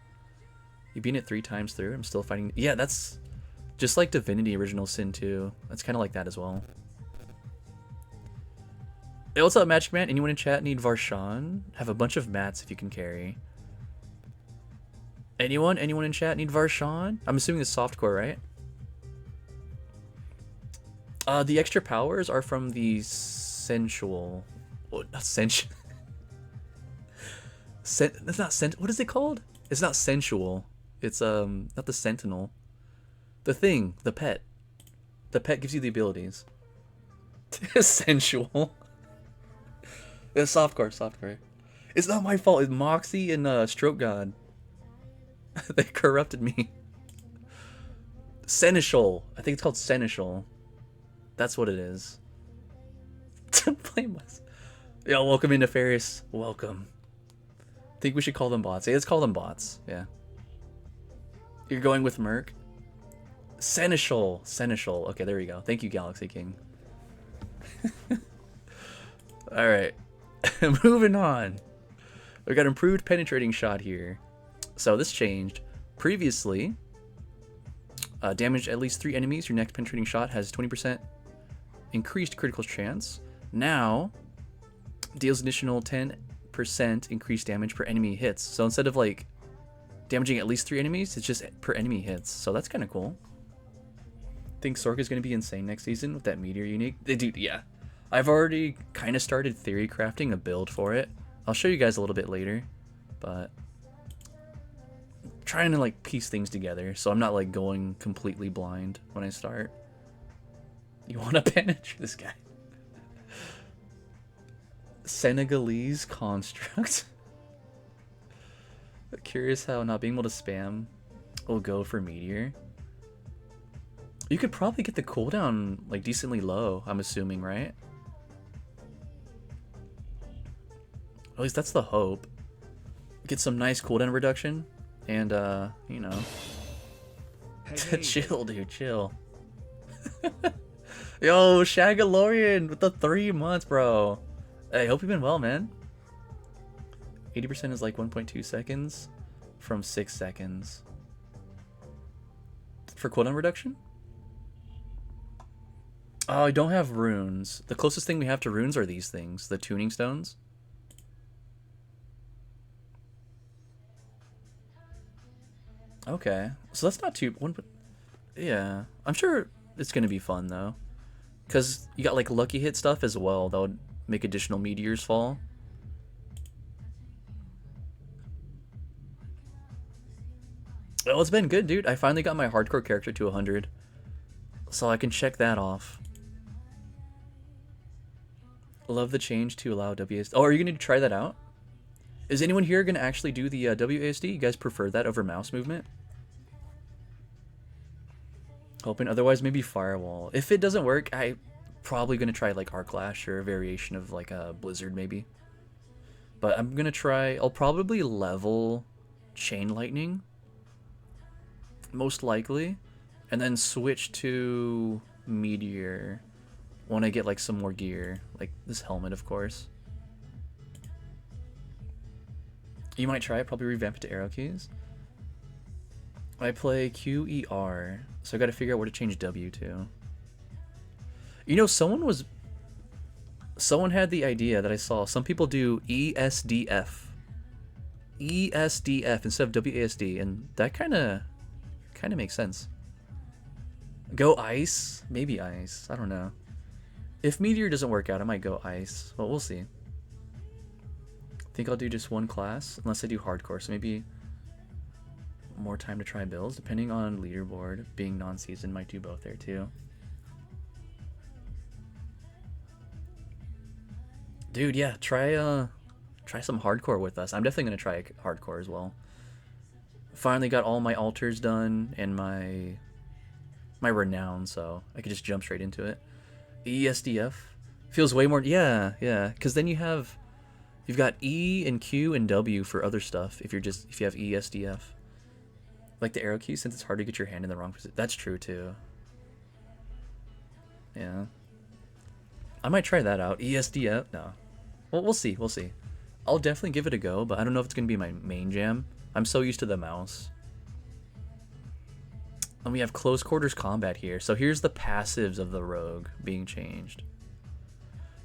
Speaker 1: You've been it 3 times through. I'm still fighting. Yeah, that's just like Divinity Original Sin 2. That's kind of like that as well. Hey, what's up, Magic Man? Anyone in chat need Varshan? Have a bunch of mats if you can carry. Anyone? Anyone in chat need Varshan? I'm assuming it's softcore, right? The extra powers are from the sensual... What? Not sensual. That's not what is it called? It's not sensual. It's not the sentinel. The thing, the pet. The pet gives you the abilities. Sensual. It's softcore. It's not my fault. It's Moxie and Stroke God. They corrupted me. Seneschal. I think it's called Seneschal. That's what it is. Blameless. Yo, welcome in, Nefarious. Welcome. Think we should call them bots. Yeah, let's call them bots. Yeah. You're going with Merc? Seneschal. Seneschal. Okay, there we go. Thank you, Galaxy King. Alright. Moving on. We got improved penetrating shot here. So this changed. Previously, damage at least 3 enemies. Your next penetrating shot has 20% increased critical chance. Now, deals additional 10% increased damage per enemy hits. So instead of like damaging at least 3 enemies, it's just per enemy hits. So that's kind of cool. I think Sork is going to be insane next season with that meteor unique. Dude, yeah. I've already kind of started theory crafting a build for it. I'll show you guys a little bit later, but trying to like piece things together so I'm not like going completely blind when I start. You want to penetrate this guy? Senegalese construct. Curious how not being able to spam will go for meteor. You could probably get the cooldown like decently low, I'm assuming, right? At least that's the hope. Get some nice cooldown reduction, and you know,
Speaker 2: Hey.
Speaker 1: chill, dude, chill. Yo, Shagalorian with the 3 months, bro. Hey, hope you've been well, man. 80% is like 1.2 seconds from 6 seconds. For cooldown reduction? Oh, I don't have runes. The closest thing we have to runes are these things, the tuning stones. Okay, so that's not too one. Yeah, I'm sure it's gonna be fun though, cause you got like lucky hit stuff as well that would make additional meteors fall. Well, it's been good, dude. I finally got my hardcore character to 100, so I can check that off. Love the change to allow WASD. Oh, are you gonna try that out? Is anyone here gonna actually do the WASD? You guys prefer that over mouse movement? Hoping. Otherwise, maybe Firewall. If it doesn't work, I probably gonna try like Arc Lash or a variation of like a Blizzard maybe. But I'm gonna try. I'll probably level Chain Lightning, most likely, and then switch to Meteor when I get like some more gear, like this helmet, of course. You might try it. Probably revamp it to arrow keys. I play QER, so I got to figure out where to change W to. You know, someone had the idea that I saw. Some people do ESDF instead of WASD, and that kind of makes sense. Go ice, maybe ice. I don't know. If Meteor doesn't work out, I might go ice. Well, we'll see. Think I'll do just one class unless I do hardcore. So maybe more time to try builds, depending on leaderboard. Being non-season, might do both there too. Dude, yeah, try some hardcore with us. I'm definitely gonna try hardcore as well. Finally got all my altars done and my renown, so I could just jump straight into it. ESDF feels way more. Yeah, because then you've got E and Q and W for other stuff. If you have ESDF, like the arrow key, since it's hard to get your hand in the wrong position. That's true too. Yeah, I might try that out. ESDF, no. Well, we'll see. We'll see. I'll definitely give it a go, but I don't know if it's gonna be my main jam. I'm so used to the mouse. And we have close quarters combat here. So here's the passives of the rogue being changed.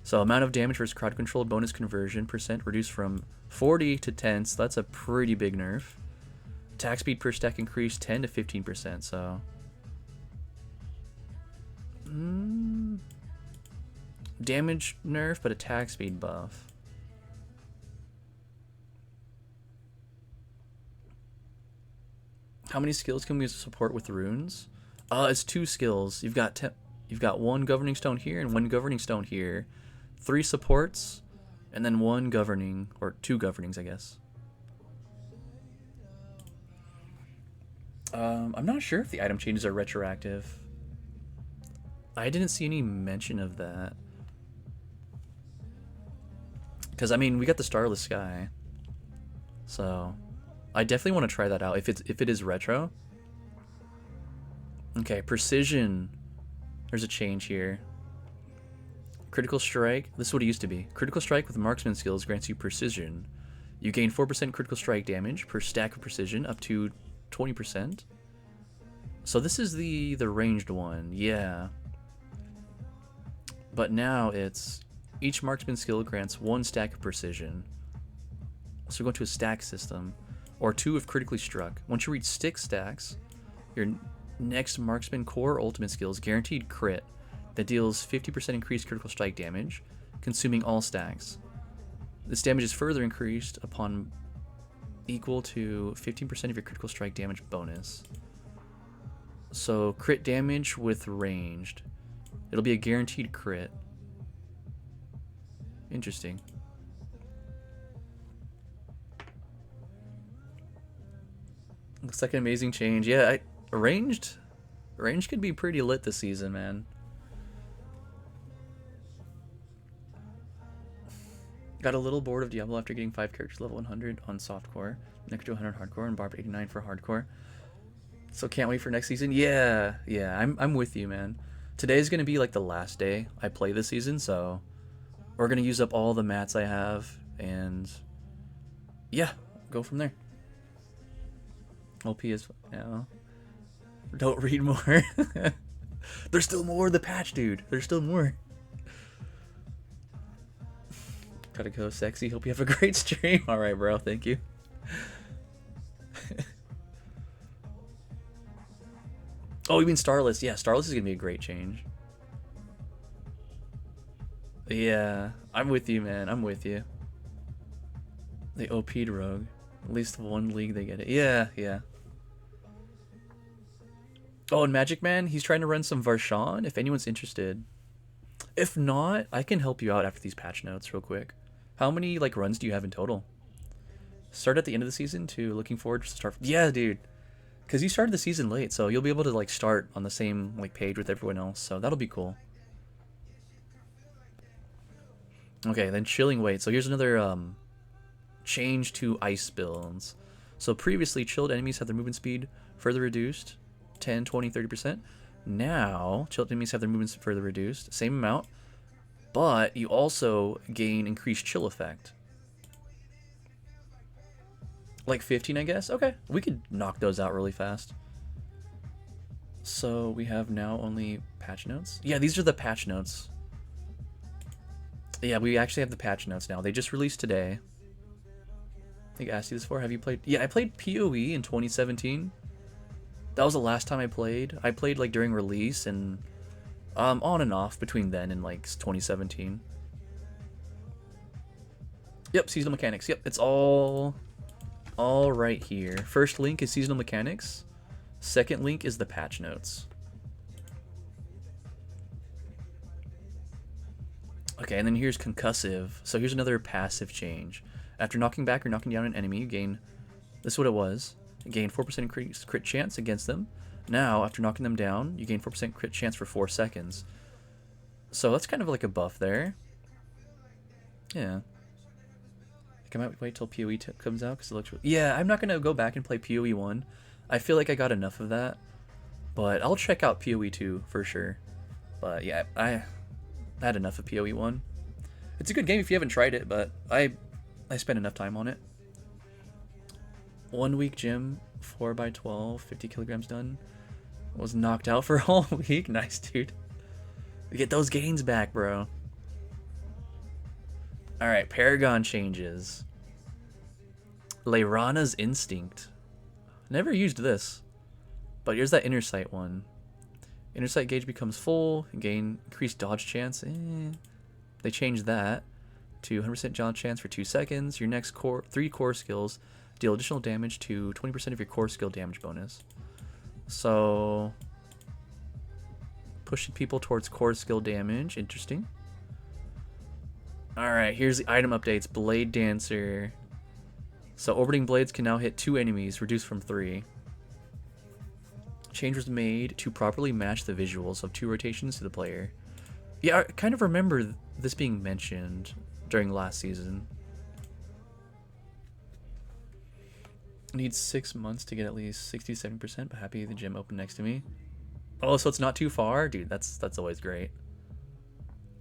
Speaker 1: So amount of damage versus crowd control bonus conversion percent reduced from 40 to 10. So that's a pretty big nerf. Attack speed per stack increased 10 to 15%. So damage nerf, but attack speed buff. How many skills can we support with runes? It's 2 skills. You've got 1 governing stone here and 1 governing stone here. 3 supports, and then 1 governing, or 2 governings, I guess. I'm not sure if the item changes are retroactive. I didn't see any mention of that. Because, I mean, we got the Starless Sky. So I definitely want to try that out if it is retro. Okay, precision. There's a change here. Critical strike. This is what it used to be. Critical strike with marksman skills grants you precision. You gain 4% critical strike damage per stack of precision up to 20%. So this is the ranged one, yeah. But now it's each marksman skill grants 1 stack of precision. So we're going to a stack system, or 2 if critically struck. Once you reach 6 stacks, your next marksman core ultimate skill is guaranteed crit that deals 50% increased critical strike damage, consuming all stacks. This damage is further increased upon equal to 15% of your critical strike damage bonus. So crit damage with ranged. It'll be a guaranteed crit. Interesting. Looks like an amazing change. Yeah, ranged Range could be pretty lit this season, man. Got a little bored of Diablo after getting 5 characters level 100 on softcore, next to 100 hardcore, and Barb 89 for hardcore. So can't wait for next season. Yeah, I'm with you, man. Today's gonna be like the last day I play this season, so we're gonna use up all the mats I have, and yeah, go from there. OP is now. Don't read more. There's still more of the patch, dude. There's still more. Gotta go, sexy. Hope you have a great stream. All right, bro. Thank you. Oh, you mean Starless? Yeah, Starless is gonna be a great change. Yeah, I'm with you, man. I'm with you. They OP'd Rogue. At least one league they get it. Yeah. Oh, and Magic Man, he's trying to run some Varshan, if anyone's interested. If not, I can help you out after these patch notes real quick. How many like runs do you have in total? Start at the end of the season to looking forward to start. Yeah, dude. Because you started the season late, so you'll be able to like start on the same like page with everyone else, so that'll be cool. Okay, then Chilling Wait. So here's another change to ice builds. So previously, chilled enemies had their movement speed further reduced, 10, 20, 30%. Now, chilled enemies have their movements further reduced, same amount, but you also gain increased chill effect. Like 15, I guess? Okay, we could knock those out really fast. So we have now only patch notes. Yeah, these are the patch notes. Yeah, we actually have the patch notes now. They just released today. I think I asked you this before. Have you played? Yeah, I played PoE in 2017. That was the last time I played. I played like during release and on and off between then and like 2017. Yep, seasonal mechanics. Yep, it's all right here. First link is seasonal mechanics. Second link is the patch notes. Okay, and then here's concussive. So here's another passive change. After knocking back or knocking down an enemy, you gain... This is what it was. You gain 4% increased crit chance against them. Now, after knocking them down, you gain 4% crit chance for 4 seconds. So that's kind of like a buff there. Yeah. I might wait till PoE comes out because it looks... Yeah, I'm not going to go back and play PoE 1. I feel like I got enough of that. But I'll check out PoE 2 for sure. But yeah, I had enough of PoE 1. It's a good game if you haven't tried it, but I spent enough time on it. 1 week gym, 4x12, 50 kilograms done. Was knocked out for a whole week. Nice, dude. Get those gains back, bro. Alright, Paragon changes. Leirana's Instinct. Never used this. But here's that Inner Sight one. Inner Sight gauge becomes full. Gain increased dodge chance. They changed that to 100% dodge chance for 2 seconds. Your next 3 core skills deal additional damage to 20% of your core skill damage bonus. So, pushing people towards core skill damage. Interesting. Alright, here's the item updates. Blade Dancer. So, orbiting blades can now hit 2 enemies, reduced from 3. Change was made to properly match the visuals of 2 rotations to the player. Yeah, I kind of remember this being mentioned during last season. Needs 6 months to get at least 67%, but happy the gym opened next to me. Oh, so it's not too far? Dude, that's always great.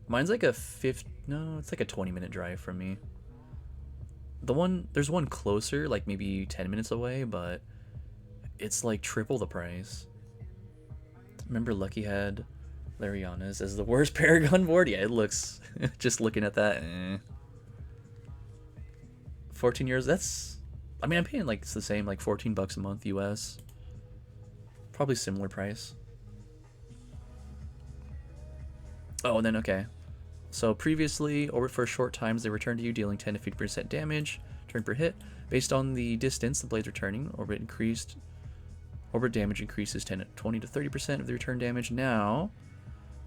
Speaker 1: Mine's like a it's like a 20-minute drive from me. There's one closer, like maybe 10 minutes away, but it's like triple the price. Remember Lucky had Lariana's as the worst Paragon board? Yeah, it looks, just looking at that, 14 years, that's... I mean, I'm paying like it's the same, like $14 a month US. Probably similar price. Oh, and then okay. So previously, orbit for short times, they return to you, dealing 10 to 50% damage, turn per hit. Based on the distance the blade's returning, orbit damage increases 20 to 30% of the return damage. Now,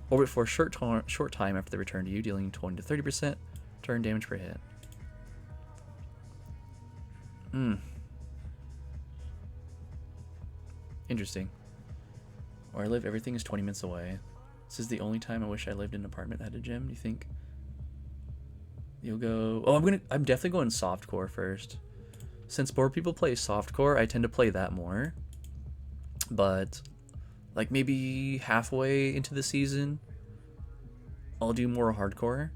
Speaker 1: orbit for a short time after they return to you, dealing 20 to 30% turn damage per hit. Interesting. Where I live, everything is 20 minutes away. This is the only time I wish I lived in an apartment that had a gym. Do you think you'll go? Oh, I'm definitely going softcore first. Since more people play softcore, I tend to play that more. But like maybe halfway into the season, I'll do more hardcore.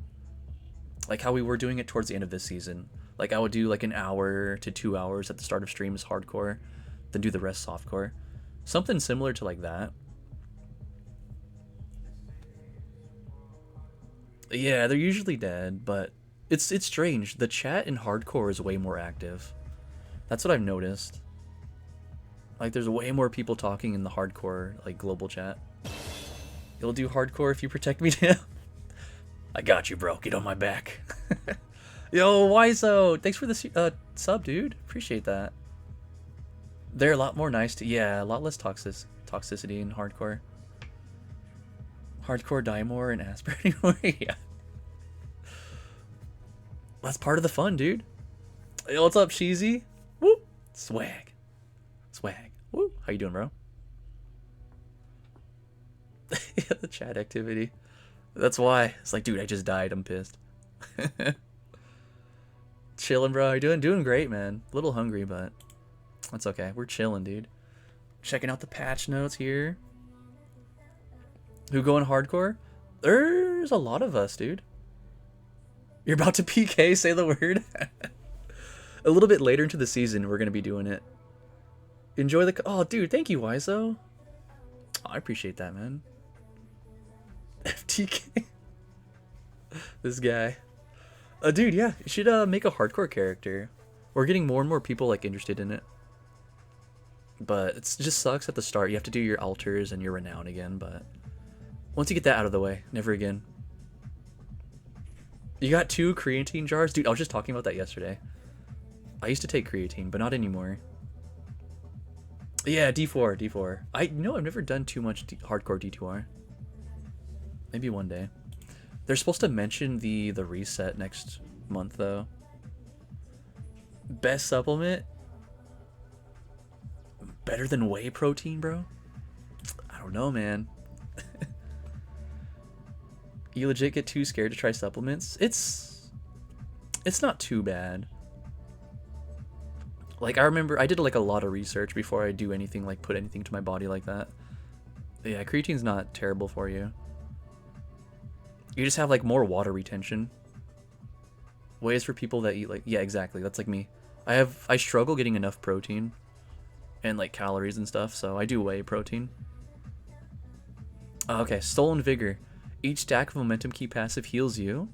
Speaker 1: Like how we were doing it towards the end of this season. Like I would do like an hour to 2 hours at the start of streams hardcore, then do the rest softcore. Something similar to like that. Yeah, they're usually dead, but it's strange. The chat in hardcore is way more active. That's what I've noticed. Like there's way more people talking in the hardcore like global chat. You'll do hardcore if you protect me now. I got you, bro. Get on my back. Yo, Wiso, thanks for the sub, dude. Appreciate that. They're a lot more nice to, yeah, a lot less toxicity in hardcore. Hardcore die more and aspirate anymore. Yeah. That's part of the fun, dude. Yo, what's up, Cheesy? Woo! Swag. Swag. Woo! How you doing, bro? Yeah, the chat activity. That's why. It's like, dude, I just died. I'm pissed. Chilling, bro. How you doing? Doing great, man. A little hungry, but that's okay. We're chilling, dude. Checking out the patch notes here. Who going hardcore? There's a lot of us, dude. You're about to PK, say the word. A little bit later into the season, we're going to be doing it. Enjoy the... Oh, dude, thank you, Wiso. Oh, I appreciate that, man. FTK. This guy. Dude, yeah, you should make a hardcore character. We're getting more and more people like interested in it. But it just sucks at the start. You have to do your altars and your renown again, but once you get that out of the way, never again. You got 2 creatine jars? Dude, I was just talking about that yesterday. I used to take creatine, but not anymore. Yeah, D4. I've never done too much hardcore D2R. Maybe one day. They're supposed to mention the reset next month, though. Best supplement? Better than whey protein, bro? I don't know, man. You legit get too scared to try supplements? It's not too bad. Like, I remember I did like a lot of research before I do anything, like put anything to my body like that. Yeah, creatine's not terrible for you. You just have like more water retention. Whey is for people that eat like, yeah, exactly. That's like me. I struggle getting enough protein and like calories and stuff, so I do whey protein. Okay, Stolen Vigor. Each stack of momentum key passive heals you.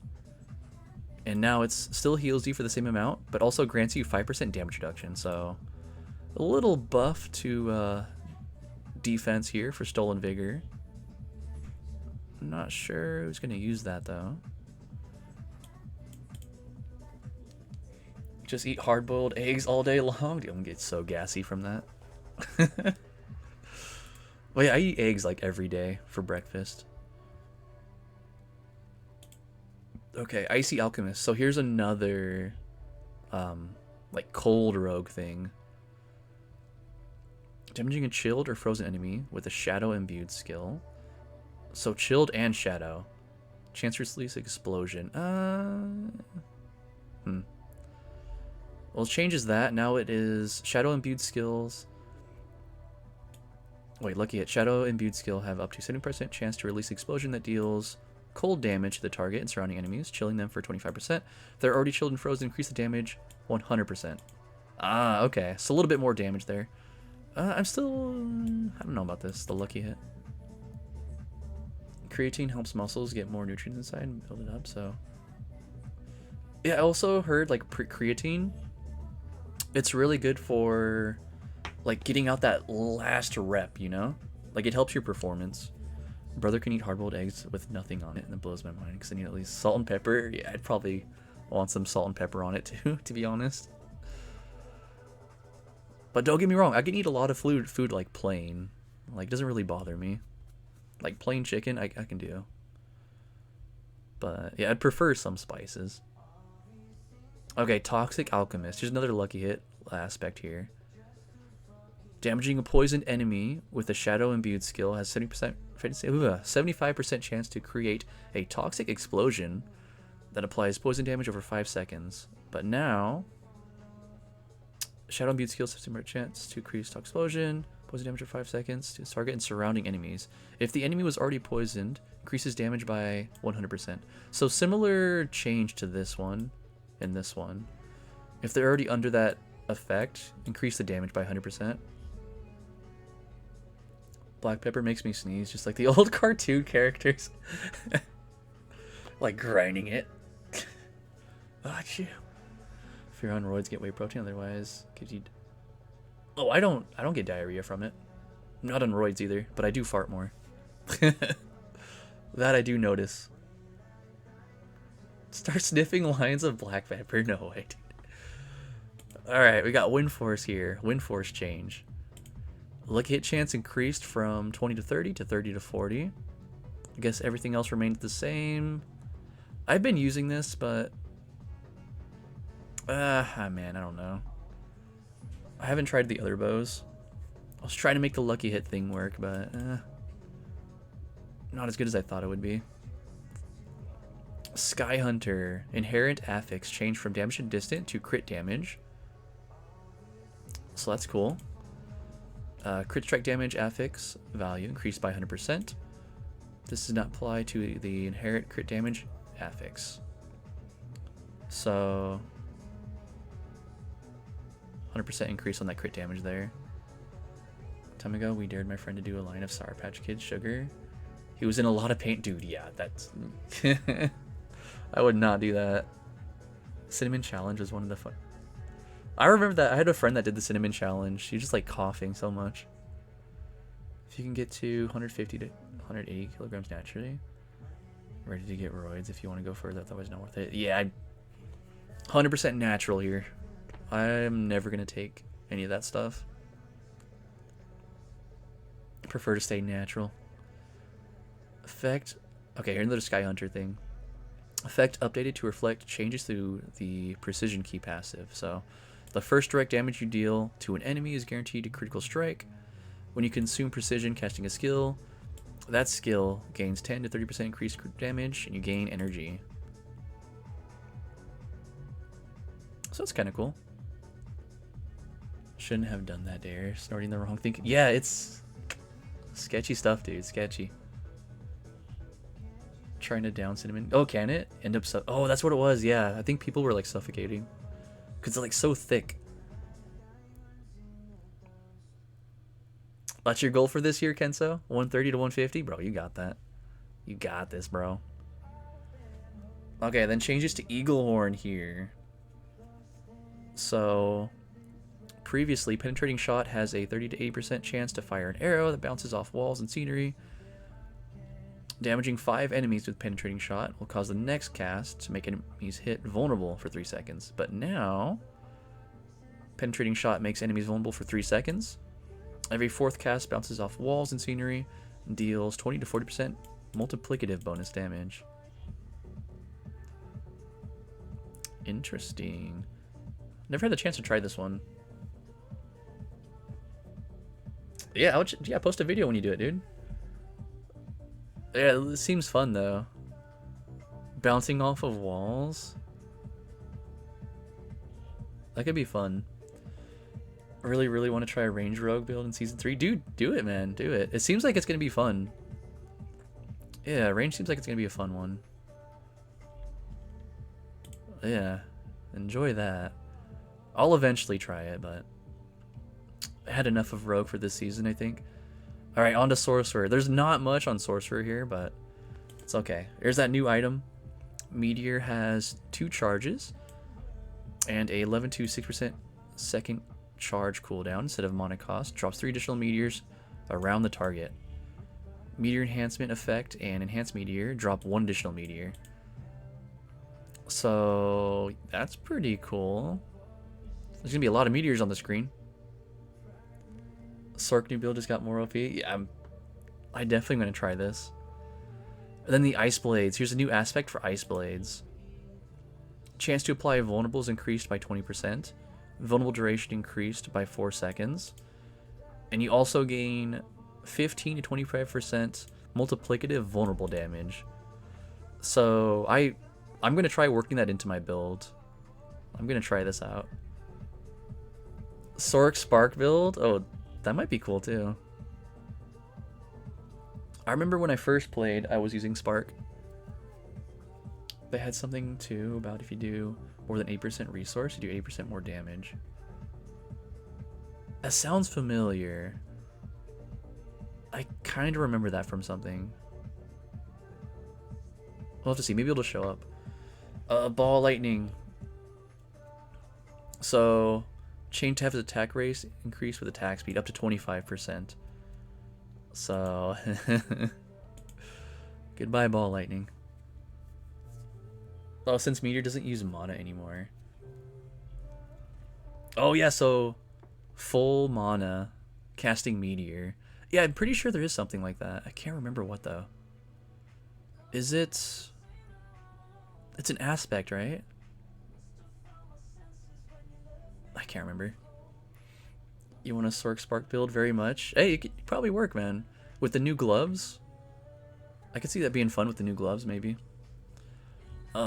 Speaker 1: And now it's still heals you for the same amount, but also grants you 5% damage reduction. So a little buff to defense here for Stolen Vigor. I'm not sure who's going to use that, though. Just eat hard-boiled eggs all day long? Dude, I'm going to get so gassy from that. Well, yeah, I eat eggs, like, every day for breakfast. Okay, Icy Alchemist. So here's another, like, cold rogue thing. Damaging a chilled or frozen enemy with a shadow-imbued skill. So chilled and shadow. Chance to release explosion. Well, it changes that. Now it is shadow imbued skills. Wait, lucky hit. Shadow imbued skill have up to 70% chance to release explosion that deals cold damage to the target and surrounding enemies, chilling them for 25%. If they're already chilled and frozen, increase the damage 100%. Ah, okay. So a little bit more damage there. I'm still... I don't know about this. The lucky hit. Creatine helps muscles get more nutrients inside and build it up, so... Yeah, I also heard, like, creatine, it's really good for, like, getting out that last rep, you know? Like, it helps your performance. Brother can eat hard-boiled eggs with nothing on it, and it blows my mind, because I need at least salt and pepper. Yeah, I'd probably want some salt and pepper on it, too, to be honest. But don't get me wrong, I can eat a lot of food like, plain. Like, it doesn't really bother me. Like, plain chicken, I can do. But, yeah, I'd prefer some spices. Okay, Toxic Alchemist. Here's another lucky hit aspect here. Damaging a poisoned enemy with a shadow imbued skill has 75% chance to create a toxic explosion that applies poison damage over 5 seconds. But now, shadow imbued skill has 50% chance to increase toxic explosion, poison damage for 5 seconds to its target and surrounding enemies. If the enemy was already poisoned, increases damage by 100%. So similar change to this one and this one. If they're already under that effect, increase the damage by 100%. Black pepper makes me sneeze, just like the old cartoon characters. Like grinding it. Achoo. If you're on roids, get whey protein, otherwise gives you... Oh, I don't get diarrhea from it. Not on roids either, but I do fart more. That I do notice. Start sniffing lines of black pepper? No way, dude. Alright, we got Wind Force here. Wind Force change. Lucky hit chance increased from 20 to 30 to 30 to 40. I guess everything else remains the same. I've been using this, but... man, I don't know. I haven't tried the other bows. I was trying to make the lucky hit thing work, but... not as good as I thought it would be. Sky Hunter. Inherent affix change from damage and distant to crit damage. So that's cool. Crit strike damage affix value increased by 100%. This does not apply to the inherent crit damage affix. So 100% increase on that crit damage there. Time ago, we dared my friend to do a line of Sour Patch Kids sugar. He was in a lot of pain. Dude, yeah, that's... I would not do that. Cinnamon challenge was one of the fun... I remember that. I had a friend that did the cinnamon challenge. She was just like coughing so much. If you can get to 150 to 180 kilograms naturally, ready to get roids. If you want to go further, that was not worth it. Yeah, 100% natural here. I'm never going to take any of that stuff. I prefer to stay natural. Effect. Okay, here's another Sky Hunter thing. Effect updated to reflect changes through the precision key passive. So, the first direct damage you deal to an enemy is guaranteed to critical strike. When you consume precision casting a skill, that skill gains 10 to 30% increased damage, and you gain energy. So it's kind of cool. Shouldn't have done that there. Snorting the wrong thing. Yeah, it's sketchy stuff, dude. Sketchy. Trying to down cinnamon. Oh, can it? End up oh, that's what it was. Yeah, I think people were like suffocating. Because it's like so thick. That's your goal for this year, Kenso? 130 to 150? Bro, you got that. You got this, bro. Okay, then changes to Eagle Horn here. So, previously, Penetrating Shot has a 30 to 80% chance to fire an arrow that bounces off walls and scenery. Damaging 5 enemies with Penetrating Shot will cause the next cast to make enemies hit vulnerable for 3 seconds. But now, Penetrating Shot makes enemies vulnerable for 3 seconds. Every 4th cast bounces off walls and scenery and deals 20 to 40% multiplicative bonus damage. Interesting. Never had the chance to try this one. Yeah, post a video when you do it, dude. Yeah, it seems fun though. Bouncing off of walls. That could be fun. Really, really want to try a range rogue build in season 3. Dude, do it, man. Do it. It seems like it's going to be fun. Yeah, range seems like it's going to be a fun one. Yeah, enjoy that. I'll eventually try it, but I had enough of rogue for this season, I think. Alright, on to Sorcerer. There's not much on Sorcerer here, but it's okay. Here's that new item. Meteor has 2 charges and a 11 to 6% second charge cooldown instead of mana cost. Drops 3 additional meteors around the target. Meteor enhancement effect and enhanced meteor drop 1 additional meteor. So that's pretty cool. There's gonna be a lot of meteors on the screen. Sork new build just got more OP. Yeah, I definitely gonna try this. And then the Ice Blades. Here's a new aspect for Ice Blades. Chance to apply vulnerables increased by 20%. Vulnerable duration increased by 4 seconds. And you also gain 15 to 25% multiplicative vulnerable damage. So I'm gonna try working that into my build. I'm gonna try this out. Sork Spark build? Oh, that might be cool too. I remember when I first played, I was using Spark. They had something too about if you do more than 8% resource, you do 8% more damage. That sounds familiar. I kind of remember that from something. We'll have to see. Maybe it'll show up. Ball lightning. So, Chain Taff's attack race increased with attack speed up to 25%. So, goodbye ball lightning. Oh, since Meteor doesn't use mana anymore. Oh yeah, so full mana casting Meteor. Yeah, I'm pretty sure there is something like that. I can't remember what though. Is it? It's an aspect, right? I can't remember. You want a Sork Spark build very much? Hey, it could probably work, man. With the new gloves? I could see that being fun with the new gloves, maybe.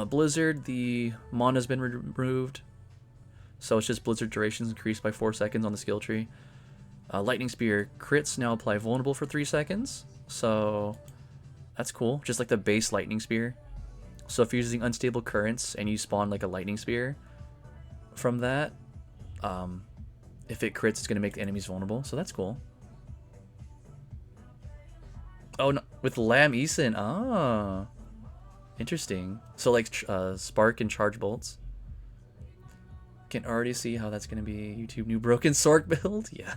Speaker 1: Blizzard, the mana's been removed. So it's just Blizzard durations increased by 4 seconds on the skill tree. Lightning Spear crits now apply vulnerable for 3 seconds. So that's cool. Just like the base Lightning Spear. So if you're using unstable currents and you spawn like a Lightning Spear from that, if it crits, it's going to make the enemies vulnerable. So that's cool. Oh, no, with Lam Eason. Ah. Interesting. So like Spark and Charge Bolts. Can already see how that's going to be YouTube new broken Sork build. Yeah.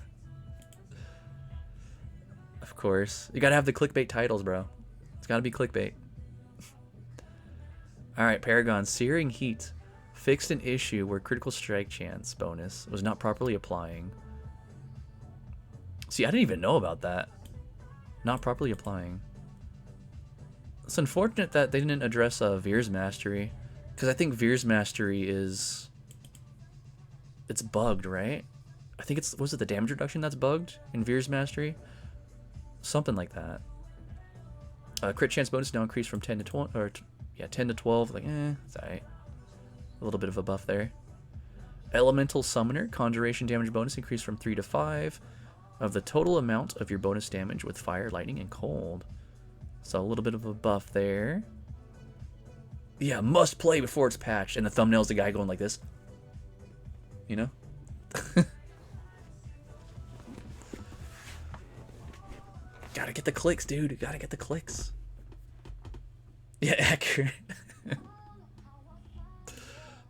Speaker 1: Of course. You got to have the clickbait titles, bro. It's got to be clickbait. Alright, Paragon. Searing Heat. Fixed an issue where critical strike chance bonus was not properly applying. See, I didn't even know about that. Not properly applying. It's unfortunate that they didn't address Veer's Mastery. Because I think Veer's Mastery is... It's bugged, right? I think it's... Was it the damage reduction that's bugged in Veer's Mastery? Something like that. Crit chance bonus now increased from 10 to 12... Or, yeah, 10 to 12. Like, it's alright. A little bit of a buff there. Elemental Summoner. Conjuration damage bonus increased from 3 to 5 of the total amount of your bonus damage with fire, lightning, and cold. So a little bit of a buff there. Yeah, must play before it's patched. And the thumbnail's the guy going like this. You know? Gotta get the clicks, dude. Gotta get the clicks. Yeah, accurate.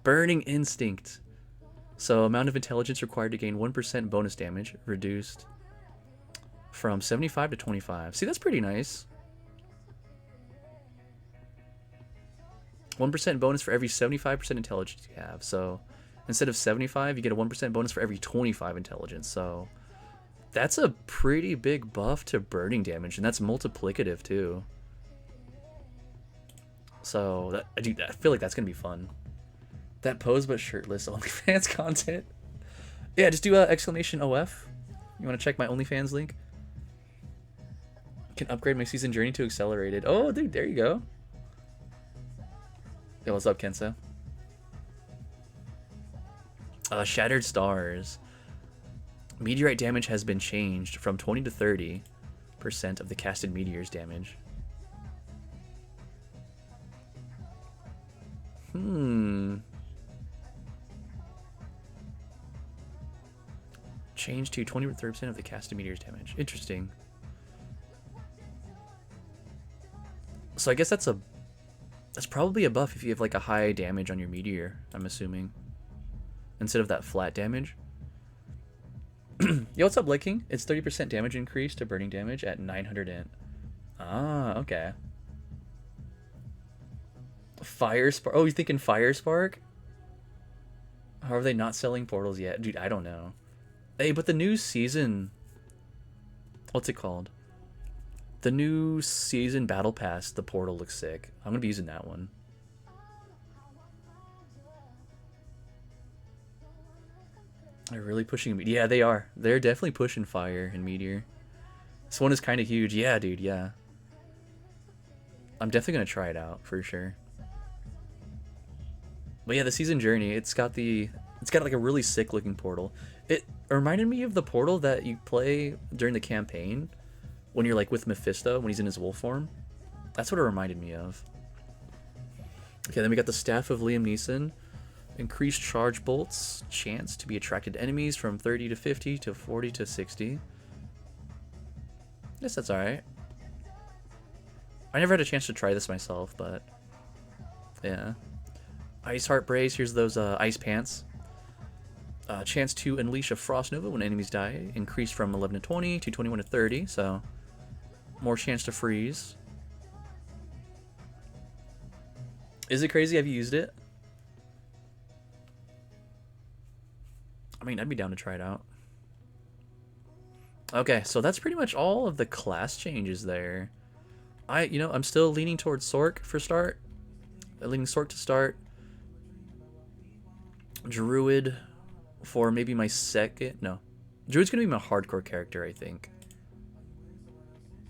Speaker 1: Burning Instinct. So amount of intelligence required to gain 1% bonus damage reduced from 75 to 25. See, that's pretty nice. 1% bonus for every 75% intelligence you have. So instead of 75, you get a 1% bonus for every 25 intelligence. So that's a pretty big buff to burning damage, and that's multiplicative too. So that, I feel like that's gonna be fun. That pose but shirtless OnlyFans content. Yeah, just do exclamation OF. You want to check my OnlyFans link? Can upgrade my season journey to accelerated. Oh, dude, there you go. Yo, what's up, Kensa? Shattered Stars. Meteorite damage has been changed from 20 to 30% of the casted meteor's damage. Change to 20 to 30% of the casted meteor's damage. Interesting. So I guess that's probably a buff if you have like a high damage on your meteor, I'm assuming. Instead of that flat damage. Yo, what's up, Licking? It's 30% damage increase to burning damage at 900 int. Ah, okay. Fire Spark. Oh, you thinking Fire Spark? How are they not selling portals yet? Dude, I don't know. Hey, but the new season... What's it called? The new season battle pass, the portal looks sick. I'm gonna be using that one. They're really pushing. Yeah, they are. They're definitely pushing fire and meteor. This one is kind of huge. Yeah, dude. Yeah. I'm definitely gonna try it out for sure. But yeah, the season journey. It's got like a really sick looking portal. It reminded me of the portal that you play during the campaign when you're like with Mephisto when he's in his wolf form. That's what it reminded me of. Okay, then we got the Staff of Liam Neeson. Increased charge bolts. Chance to be attracted to enemies from 30 to 50 to 40 to 60. Guess that's alright. I never had a chance to try this myself, but yeah. Ice Heart Brace. Here's those ice pants. Chance to unleash a Frost Nova when enemies die. Increased from 11 to 20 to 21 to 30, so more chance to freeze. Is it crazy? Have you used it? I mean, I'd be down to try it out. Okay, so that's pretty much all of the class changes there. I'm still leaning towards Sork for start. Leaning Sork to start. Druid for maybe my second. No. Druid's going to be my hardcore character, I think.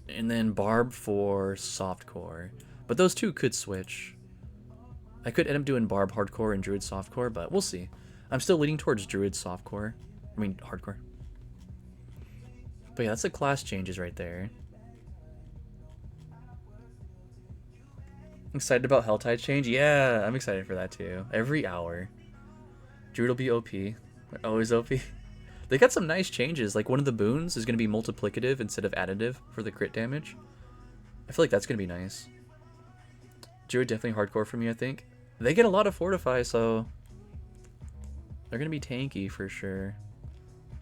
Speaker 1: And then Barb for softcore. But those two could switch. I could end up doing Barb hardcore and Druid softcore, but we'll see. I'm still leaning towards Druid softcore. I mean, hardcore. But yeah, that's the class changes right there. Excited about Helltide change? Yeah, I'm excited for that too. Every hour. Druid will be OP. They're always OP. They got some nice changes. Like one of the boons is going to be multiplicative instead of additive for the crit damage. I feel like that's going to be nice. Druid definitely hardcore for me, I think. They get a lot of fortify, so they're going to be tanky for sure.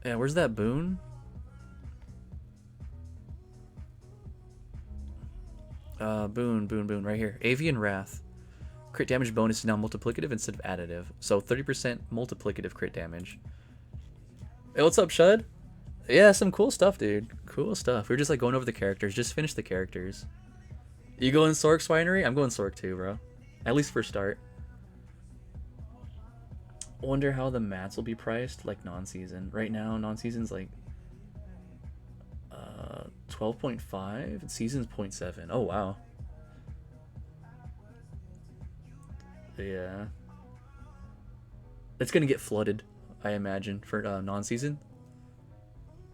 Speaker 1: Yeah, where's that boon? Boon, right here. Avian Wrath. Crit damage bonus is now multiplicative instead of additive. So 30% multiplicative crit damage. Hey, what's up, Shud? Yeah, some cool stuff, dude. Cool stuff. We were just like going over the characters. Just finish the characters. You going Sork Swinery? I'm going Sork too, bro. At least for start. Wonder how the mats will be priced like non-season. Right now, non-season's like 12.5 and season's 0.7. Oh wow. Yeah. It's gonna get flooded, I imagine, for non-season.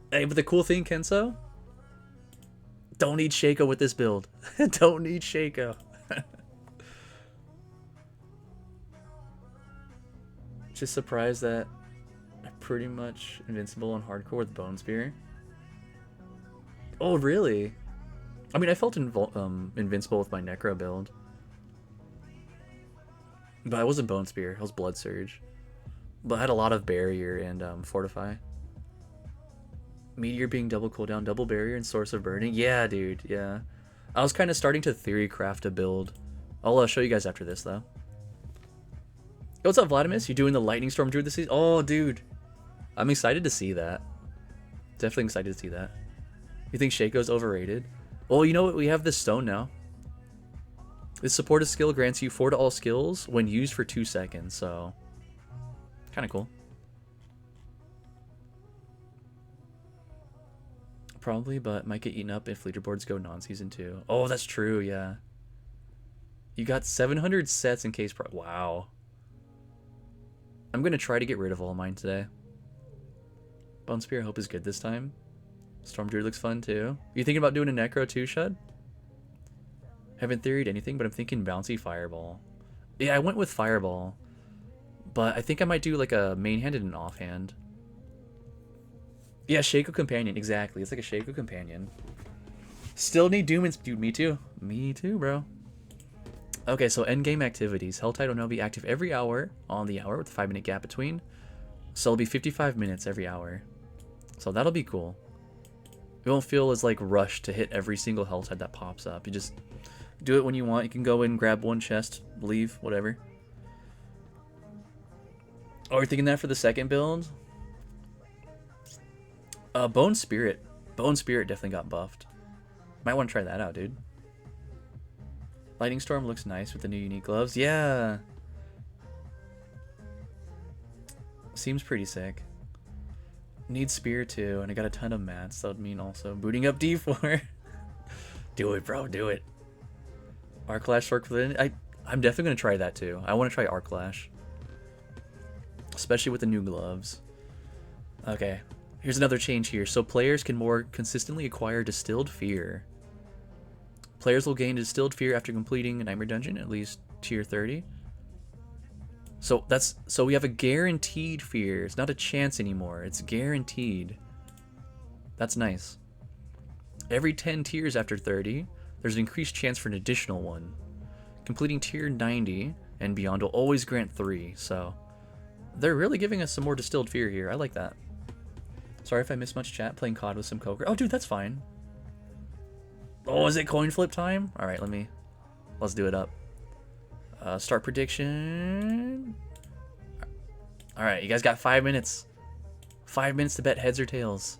Speaker 1: Hey, but the cool thing, Kenso, don't need Shaco with this build. Don't need Shaco. Just surprised that I'm pretty much invincible on hardcore with Bone Spear. Oh, really? I mean, I felt invincible with my Necro build. But I wasn't Bone Spear, I was Blood Surge. But I had a lot of Barrier and Fortify. Meteor being double cooldown, double Barrier, and Source of Burning. Yeah, dude, yeah. I was kind of starting to theory craft a build. I'll show you guys after this, though. Yo, what's up, Vladimus? You doing the Lightning Storm Druid this season? Oh, dude. I'm excited to see that. Definitely excited to see that. You think Shaco's overrated? Well, you know what? We have this stone now. This supportive skill grants you 4 to all skills when used for 2 seconds, so kind of cool. Probably, but might get eaten up if leaderboards go non-season 2. Oh, that's true, yeah. You got 700 sets in case... Wow. I'm going to try to get rid of all of mine today. Bone Spear, I hope is good this time. Storm Druid looks fun too. You thinking about doing a Necro too, Shud? Haven't theoried anything, but I'm thinking bouncy Fireball. Yeah, I went with Fireball. But I think I might do like a main hand and an offhand. Yeah, Shaco Companion, exactly. It's like a Shaco Companion. Still need Doom and... Dude, me too. Me too, bro. Okay, so endgame activities. Helltide will now be active every hour on the hour with a 5-minute gap between. So it'll be 55 minutes every hour. So that'll be cool. You won't feel as like rushed to hit every single Helltide that pops up. You just do it when you want. You can go in, grab one chest, leave, whatever. Oh, you're thinking that for the second build? Bone Spirit. Bone Spirit definitely got buffed. Might want to try that out, dude. Lightning Storm looks nice with the new unique gloves. Yeah. Seems pretty sick. Need spear too, and I got a ton of mats. That would mean also booting up D4. Do it, bro. Do it. Arc Lash work within. I'm definitely gonna try that too. I want to try Arc Lash, especially with the new gloves. Okay, here's another change here. So players can more consistently acquire Distilled Fear. Players will gain Distilled Fear after completing a Nightmare Dungeon, at least tier 30. So we have a guaranteed fear. It's not a chance anymore. It's guaranteed. That's nice. Every 10 tiers after 30, there's an increased chance for an additional one. Completing tier 90 and beyond will always grant 3. So they're really giving us some more distilled fear here. I like that. Sorry if I missed much chat. Playing COD with some coker. Oh, dude, that's fine. Oh, is it coin flip time? All right, let's do it up. Start prediction. All right, you guys got 5 minutes. 5 minutes to bet heads or tails.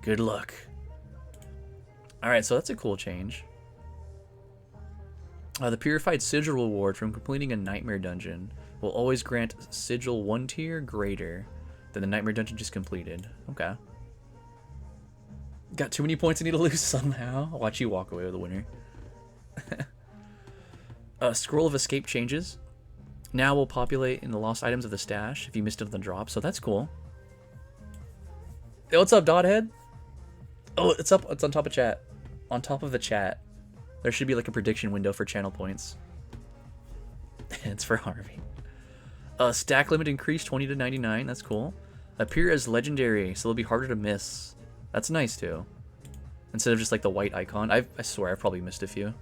Speaker 1: Good luck. All right, so that's a cool change. The Purified Sigil reward from completing a Nightmare Dungeon will always grant Sigil 1 tier greater than the Nightmare Dungeon just completed. Okay. Got too many points I need to lose somehow. I'll watch you walk away with the winner. Scroll of Escape changes. Now will populate in the lost items of the stash if you missed it on the drop, so that's cool. Hey, what's up, Dodhead? Oh, it's up. It's on top of chat. On top of the chat. There should be like a prediction window for channel points. It's for Harvey. Stack limit increased 20 to 99. That's cool. Appear as legendary, so they'll be harder to miss. That's nice too. Instead of just like the white icon. I swear I've probably missed a few.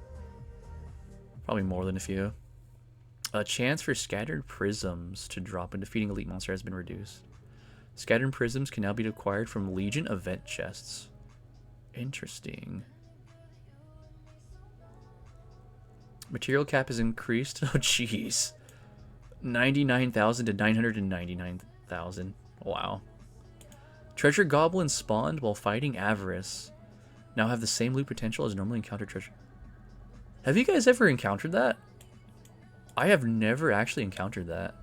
Speaker 1: Probably more than a few. A chance for Scattered Prisms to drop when defeating elite monster has been reduced. Scattered Prisms can now be acquired from Legion event chests. Interesting. Material cap is increased. Oh, jeez. 99,000 to 999,000. Wow. Treasure Goblins spawned while fighting Avarice now have the same loot potential as normally encountered treasure. Have you guys ever encountered that? I have never actually encountered that.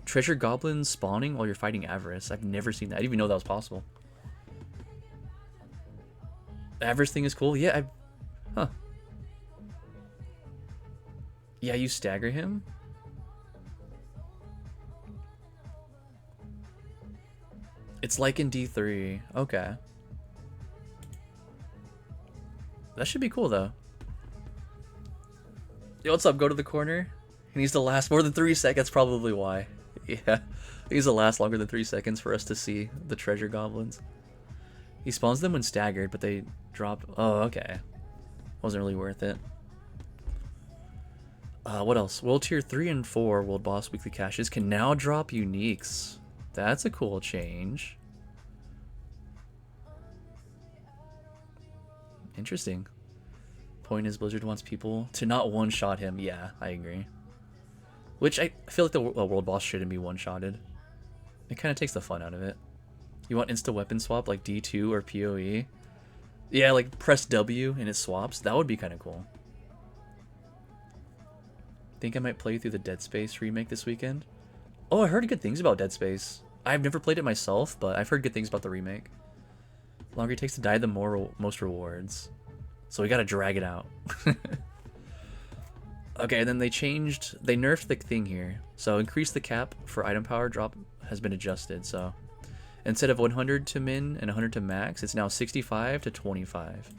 Speaker 1: Treasure Goblins spawning while you're fighting Avarice. I've never seen that. I didn't even know that was possible. Avarice thing is cool. Yeah, huh. Yeah, you stagger him? It's like in D3. Okay. That should be cool, though. Yo, what's up? Go to the corner. He needs to last more than 3 seconds. That's probably why. Yeah. He needs to last longer than 3 seconds for us to see the treasure goblins. He spawns them when staggered, but they drop... Oh, okay. Wasn't really worth it. What else? World Tier 3 and 4 World Boss Weekly Caches can now drop uniques. That's a cool change. Interesting. Point is Blizzard wants people to not one-shot him. Yeah, I agree. Which I feel like the World Boss shouldn't be one-shotted. It kind of takes the fun out of it. You want insta-weapon swap like D2 or PoE? Yeah, like press W and it swaps. That would be kind of cool. Think I might play through the Dead Space remake this weekend? Oh, I heard good things about Dead Space. I've never played it myself, but I've heard good things about the remake. The longer it takes to die, the most rewards. So we gotta drag it out. Okay, and then they nerfed the thing here. So increase the cap for item power drop has been adjusted. So instead of 100 to min and 100 to max, it's now 65 to 25.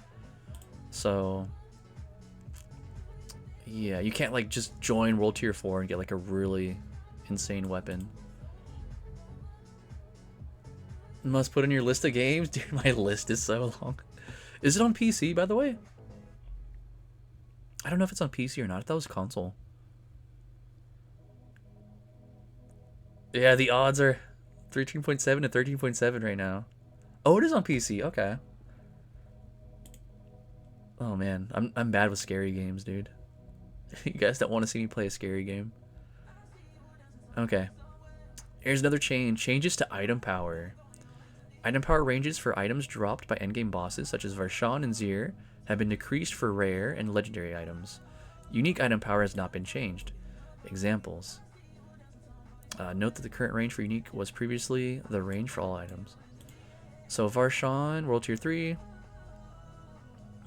Speaker 1: So yeah, you can't like just join World Tier 4 and get like a really insane weapon. Must put in your list of games? Dude, my list is so long. Is it on PC, by the way? I don't know if it's on PC or not. I thought it was console. Yeah, the odds are 13.7 to 13.7 right now. Oh, it is on PC. Okay. Oh man, I'm bad with scary games, dude. You guys don't want to see me play a scary game. Okay. Here's another change. Changes to item power. Item power ranges for items dropped by endgame bosses such as Varshan and Zir have been decreased for rare and legendary items. Unique item power has not been changed. Examples. Note that the current range for unique was previously the range for all items. So Varshan, World Tier 3,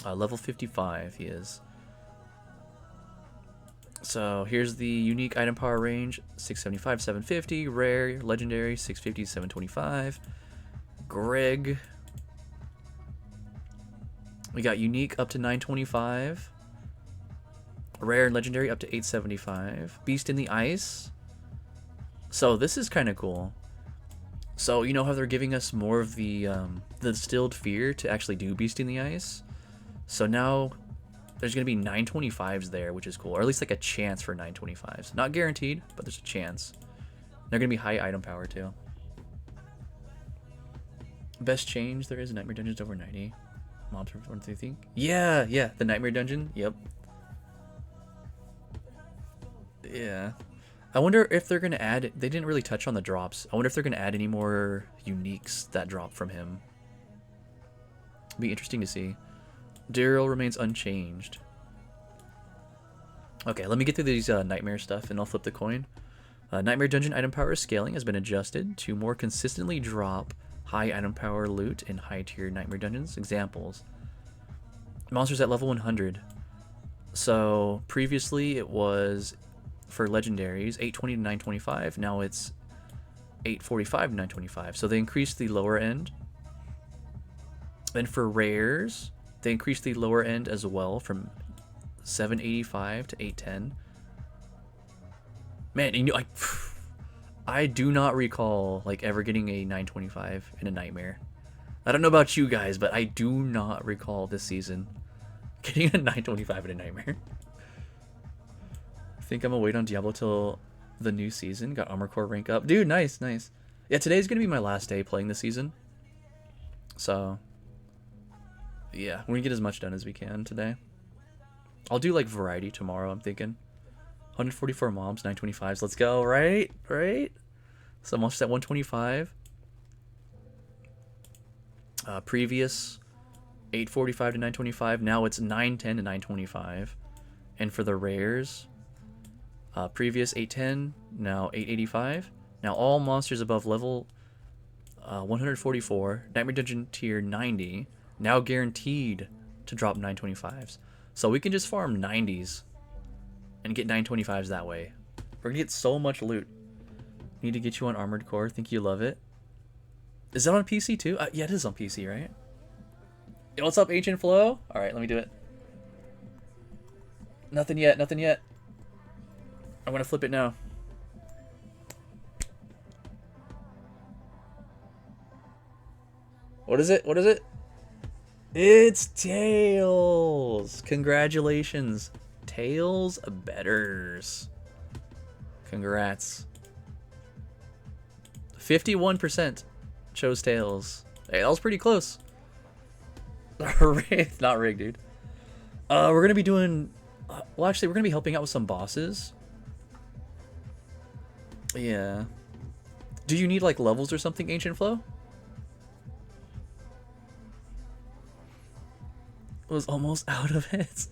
Speaker 1: level 55 he is. So here's the unique item power range, 675, 750, rare, legendary, 650, 725. Greg. We got unique up to 925. Rare and legendary up to 875. Beast in the Ice. So this is kind of cool. So you know how they're giving us more of the distilled fear to actually do Beast in the Ice? So now there's going to be 925s there, which is cool. Or at least like a chance for 925s. Not guaranteed, but there's a chance. They're going to be high item power too. Best change there is Nightmare Dungeons over 90. Mobs, what do you think? Yeah, the Nightmare Dungeon. Yep. Yeah. I wonder if they're going to add... They didn't really touch on the drops. I wonder if they're going to add any more uniques that drop from him. Be interesting to see. Daryl remains unchanged. Okay, let me get through these Nightmare stuff and I'll flip the coin. Nightmare Dungeon item power scaling has been adjusted to more consistently drop high item power loot in high tier Nightmare Dungeons. Examples. Monsters at level 100. So previously it was... For legendaries, 820 to 925. Now it's 845 to 925. So they increased the lower end. Then for rares, they increased the lower end as well from 785 to 810. Man, you know, I do not recall like ever getting a 925 in a Nightmare. I don't know about you guys, but I do not recall this season getting a 925 in a Nightmare. I think I'm gonna wait on Diablo till the new season. Got Armor Core rank up. Dude, nice. Yeah, today's gonna be my last day playing the season. So, yeah, we're gonna get as much done as we can today. I'll do like variety tomorrow, I'm thinking. 144 mobs, 925s. Let's go, right? So I'm almost at 125. Previous 845 to 925. Now it's 910 to 925. And for the rares... previous 810, now 885. Now all monsters above level 144, Nightmare Dungeon tier 90, now guaranteed to drop 925s. So we can just farm 90s and get 925s that way. We're gonna get so much loot. Need to get you on Armored Core. Think you love it. Is that on PC too? Yeah, it is on PC, right? Yo, what's up, Ancient Flow? All right, let me do it. Nothing yet. I'm gonna flip it now. What is it? It's Tails! Congratulations. Tails betters. Congrats. 51% chose Tails. Hey, that was pretty close. It's not rigged, dude. We're gonna be doing... well, actually, we're gonna be helping out with some bosses. Yeah. Do you need like levels or something, Ancient Flow? Was almost out of it.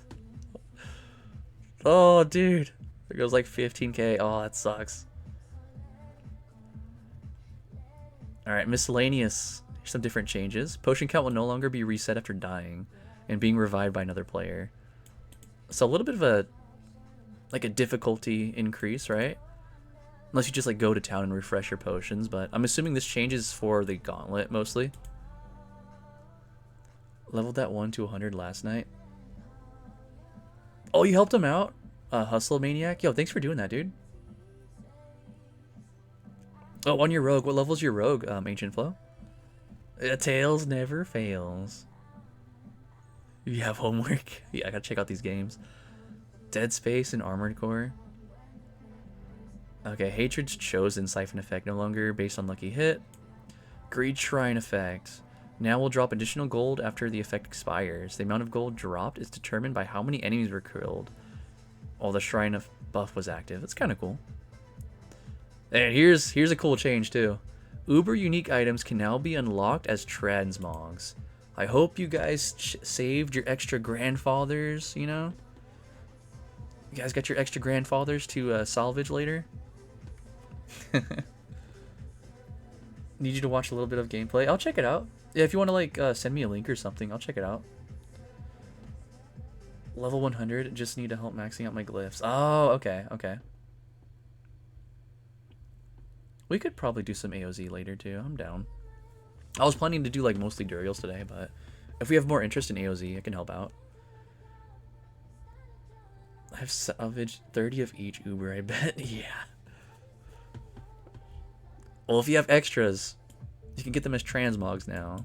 Speaker 1: Oh, dude. There goes like 15k. Oh, that sucks. Alright, miscellaneous. Here's some different changes. Potion count will no longer be reset after dying and being revived by another player. So a little bit of a difficulty increase, right? Unless you just like go to town and refresh your potions, but I'm assuming this changes for the gauntlet mostly. Leveled that 1 to 100 last night. Oh, you helped him out? Hustle Maniac? Yo, thanks for doing that, dude. Oh, on your rogue. What level's your rogue, Ancient Flow? Tails never fails. You have homework? Yeah, I gotta check out these games. Dead Space and Armored Core. Okay, Hatred's Chosen Siphon Effect no longer based on lucky hit. Greed Shrine Effect. Now will drop additional gold after the effect expires. The amount of gold dropped is determined by how many enemies were killed while the Shrine of buff was active. That's kind of cool. And here's a cool change too. Uber unique items can now be unlocked as transmogs. I hope you guys saved your extra grandfathers, you know? You guys got your extra grandfathers to salvage later? Need you to watch a little bit of gameplay. I'll check it out. Yeah, if you want to like send me a link or something, I'll check it out. Level 100, just need to help maxing out my glyphs. Oh, okay, okay. We could probably do some AOZ later too. I'm down. I was planning to do like mostly Durials today, but if we have more interest in AOZ, I can help out. I have salvaged 30 of each Uber, I bet. Yeah. Well, if you have extras, you can get them as transmogs now.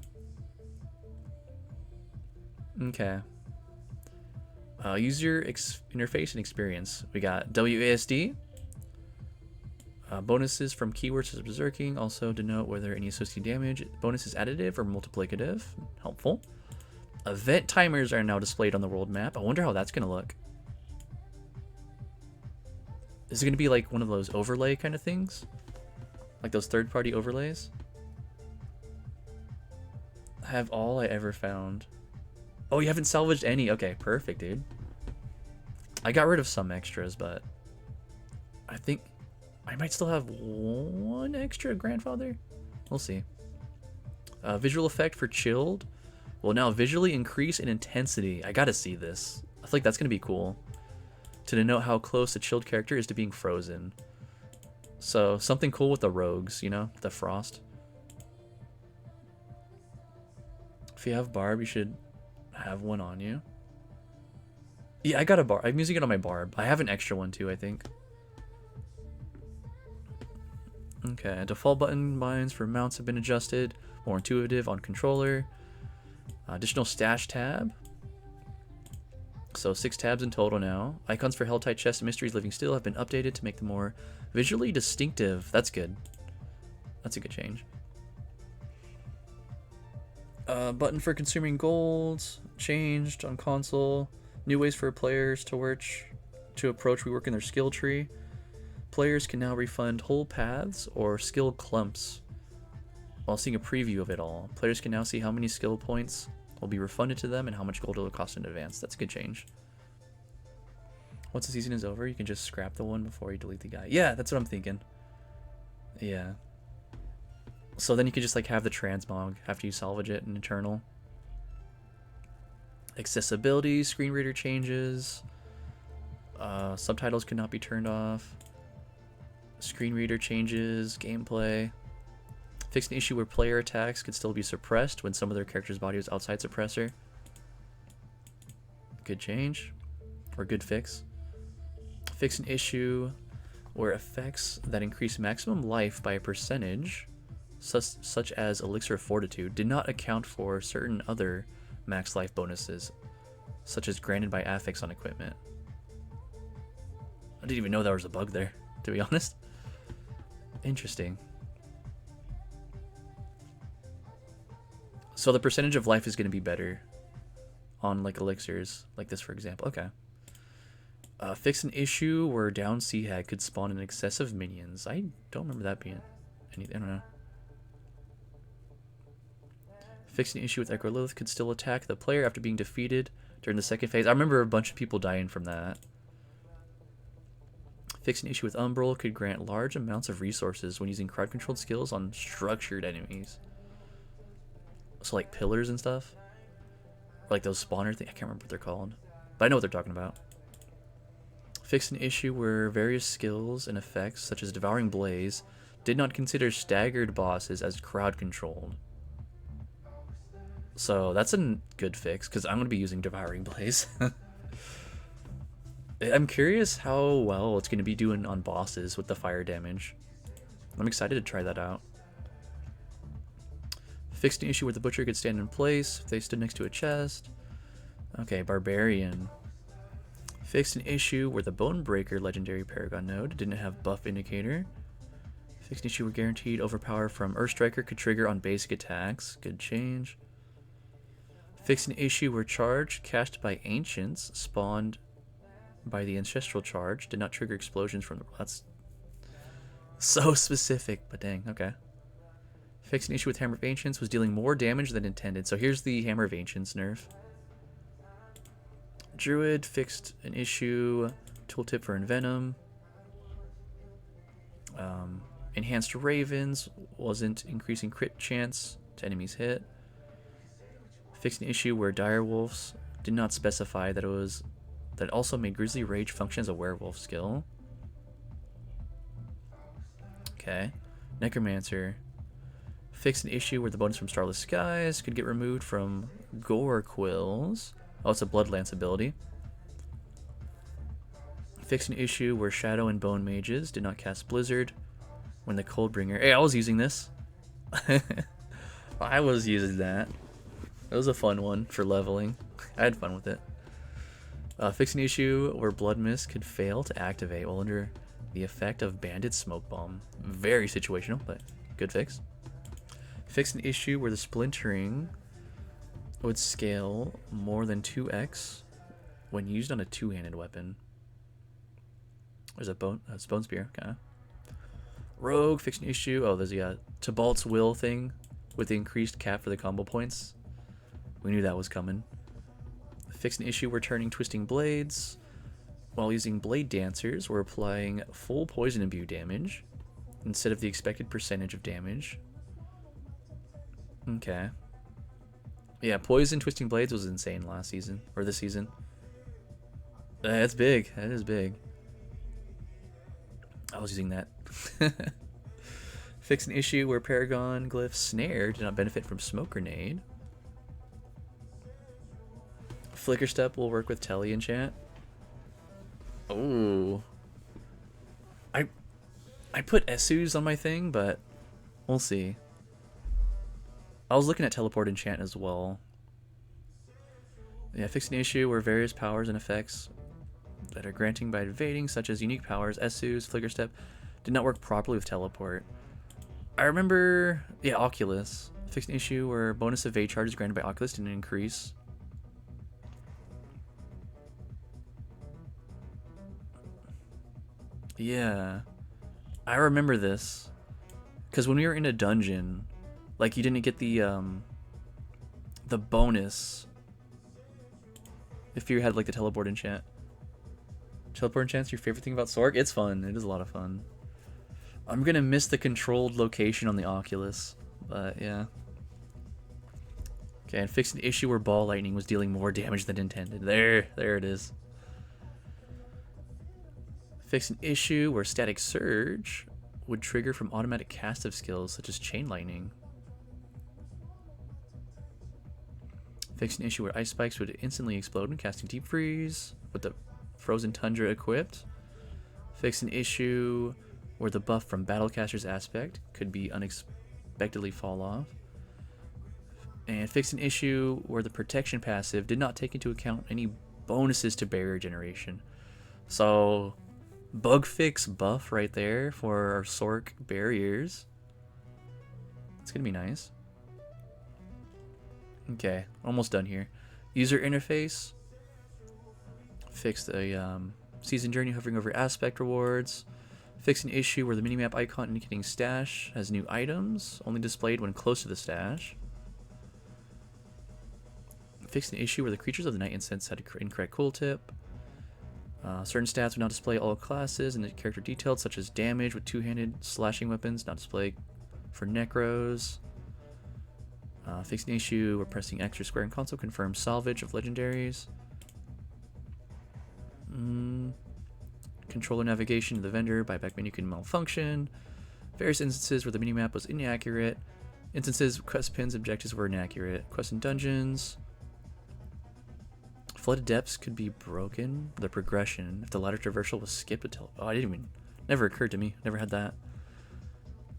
Speaker 1: Okay. User interface and experience. We got WASD. Bonuses from keywords such as berserking. Also denote whether any associated damage bonus is additive or multiplicative. Helpful. Event timers are now displayed on the world map. I wonder how that's going to look. Is it going to be like one of those overlay kind of things? Like those third-party overlays? I have all I ever found. Oh, you haven't salvaged any? Okay, perfect, dude. I got rid of some extras, but I think I might still have one extra grandfather. We'll see. Visual effect for chilled will now visually increase in intensity. I gotta see this. I feel like that's gonna be cool. To denote how close a chilled character is to being frozen. So something cool with the rogues, you know, the frost. If you have barb, you should have one on you. Yeah, I got a barb. I'm using it on my barb. I have an extra one too, I think. Okay, default button binds for mounts have been adjusted. More intuitive on controller. Additional stash tab. So 6 tabs in total now. Icons for Hell Tight Chest and Mysteries Living Still have been updated to make them more visually distinctive. That's good. That's a good change. Button for consuming gold changed on console. New ways for players to approach reworking their skill tree. Players can now refund whole paths or skill clumps while seeing a preview of it all. Players can now see how many skill points will be refunded to them and how much gold it will cost in advance. That's a good change. Once the season is over, you can just scrap the one before you delete the guy. Yeah, that's what I'm thinking. Yeah. So then you can just like have the transmog after you salvage it in Eternal. Accessibility, screen reader changes. Subtitles cannot be turned off. Screen reader changes, gameplay. Fixed an issue where player attacks could still be suppressed when some of their character's body was outside suppressor. Good change. Or good fix. Fix an issue where effects that increase maximum life by a percentage, such as Elixir of Fortitude, did not account for certain other max life bonuses, such as granted by affix on equipment. I didn't even know there was a bug there, to be honest. Interesting. So the percentage of life is going to be better on like elixirs, like this for example. Okay. Fix an issue where down Sea Hag could spawn in excessive minions. I don't remember that being anything. I don't know. Fix an issue with Echo could still attack the player after being defeated during the second phase. I remember a bunch of people dying from that. Fix an issue with Umbral could grant large amounts of resources when using crowd-controlled skills on structured enemies. So like pillars and stuff. Or like those spawner things. I can't remember what they're called. But I know what they're talking about. Fix an issue where various skills and effects, such as Devouring Blaze, did not consider staggered bosses as crowd-controlled. So that's a good fix, because I'm going to be using Devouring Blaze. I'm curious how well it's going to be doing on bosses with the fire damage. I'm excited to try that out. Fixed an issue where the butcher could stand in place if they stood next to a chest. Okay, Barbarian. Fixed an issue where the Bonebreaker legendary Paragon node didn't have buff indicator. Fixed an issue where guaranteed overpower from Earthstriker could trigger on basic attacks. Good change. Fixed an issue where charge cast by Ancients spawned by the Ancestral Charge did not trigger explosions from the... That's so specific, but dang, okay. Fixed an issue with Hammer of Ancients was dealing more damage than intended. So here's the Hammer of Ancients nerf. Druid fixed an issue. Tooltip for Envenom. Enhanced Ravens wasn't increasing crit chance to enemies hit. Fixed an issue where Direwolves did not specify that it also made Grizzly Rage function as a werewolf skill. Okay. Necromancer. Fixed an issue where the bonus from Starless Skies could get removed from Gore Quills. Oh, it's a Blood Lance ability. Fixed an issue where Shadow and Bone Mages did not cast Blizzard when the Coldbringer... Hey, I was using this. I was using that. It was a fun one for leveling. I had fun with it. Fixed an issue where Blood Mist could fail to activate while under the effect of Bandit Smoke Bomb. Very situational, but good fix. Fixed an issue where the Splintering would scale more than 2x when used on a two-handed weapon. There's a bone spear, okay. Rogue, fixed an issue. Oh, there's a Tibalt's Will thing with the increased cap for the combo points. We knew that was coming. Fixed an issue where turning Twisting Blades. While using Blade Dancers, we're applying full poison imbue damage instead of the expected percentage of damage. Okay. Yeah, poison Twisting Blades was insane last season, or this season. That's big. That is big. I was using that. Fix an issue where Paragon Glyph Snare did not benefit from Smoke Grenade. Flicker Step will work with Telly enchant. Oh. I put Esus on my thing, but we'll see. I was looking at Teleport enchant as well. Yeah, fix an issue where various powers and effects that are granting by evading, such as unique powers, Esus, Flicker Step, did not work properly with Teleport. I remember, yeah, Oculus. Fixed an issue where bonus evade charges granted by Oculus didn't increase. Yeah, I remember this, because when we were in a dungeon, like you didn't get the bonus if you had like the teleport enchant. Teleport enchant's your favorite thing about Sork? It's fun. It is a lot of fun. I'm gonna miss the controlled location on the Oculus, but yeah. Okay, and fixed an issue where Ball Lightning was dealing more damage than intended. There it is. Fix an issue where Static Surge would trigger from automatic cast of skills such as Chain Lightning. Fix an issue where Ice Spikes would instantly explode when casting Deep Freeze with the Frozen Tundra equipped. Fix an issue where the buff from Battlecaster's Aspect could be unexpectedly fall off. And fix an issue where the Protection passive did not take into account any bonuses to barrier generation. So... bug fix buff right there for our Sork barriers. It's gonna be nice. Okay, almost done here. User interface. Fix the season journey hovering over aspect rewards. Fix an issue where the minimap icon indicating stash has new items, only displayed when close to the stash. Fix an issue where the creatures of the night incense had an incorrect cool tip. Certain stats would not display all classes and the character detailed, such as damage with two-handed slashing weapons, not display for necros. Fix an issue where pressing X or square in console confirms salvage of legendaries. Controller navigation to the vendor by back menu can malfunction. Various instances where the minimap was inaccurate. Instances quest pins objectives were inaccurate. Quests and dungeons. Flooded depths could be broken. The progression, if the ladder traversal was skipped until... oh, I didn't even... never occurred to me. Never had that.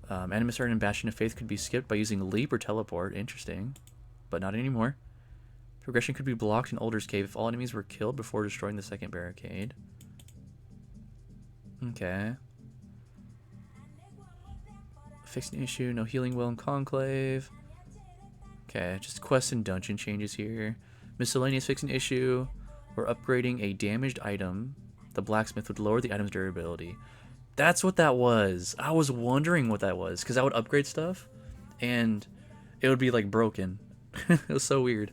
Speaker 1: Animus and Bastion of Faith could be skipped by using Leap or Teleport. Interesting. But not anymore. Progression could be blocked in Older's Cave if all enemies were killed before destroying the second barricade. Okay. Fixed an issue. No healing well in Conclave. Okay, just quest and dungeon changes here. Miscellaneous fix an issue. We're upgrading a damaged item. The blacksmith would lower the item's durability. That's what that was. I was wondering what that was, because I would upgrade stuff and it would be like broken. It was so weird.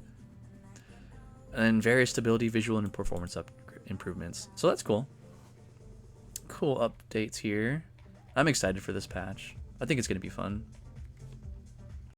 Speaker 1: And various stability, visual, and performance improvements. So that's cool. Cool updates here. I'm excited for this patch. I think it's going to be fun.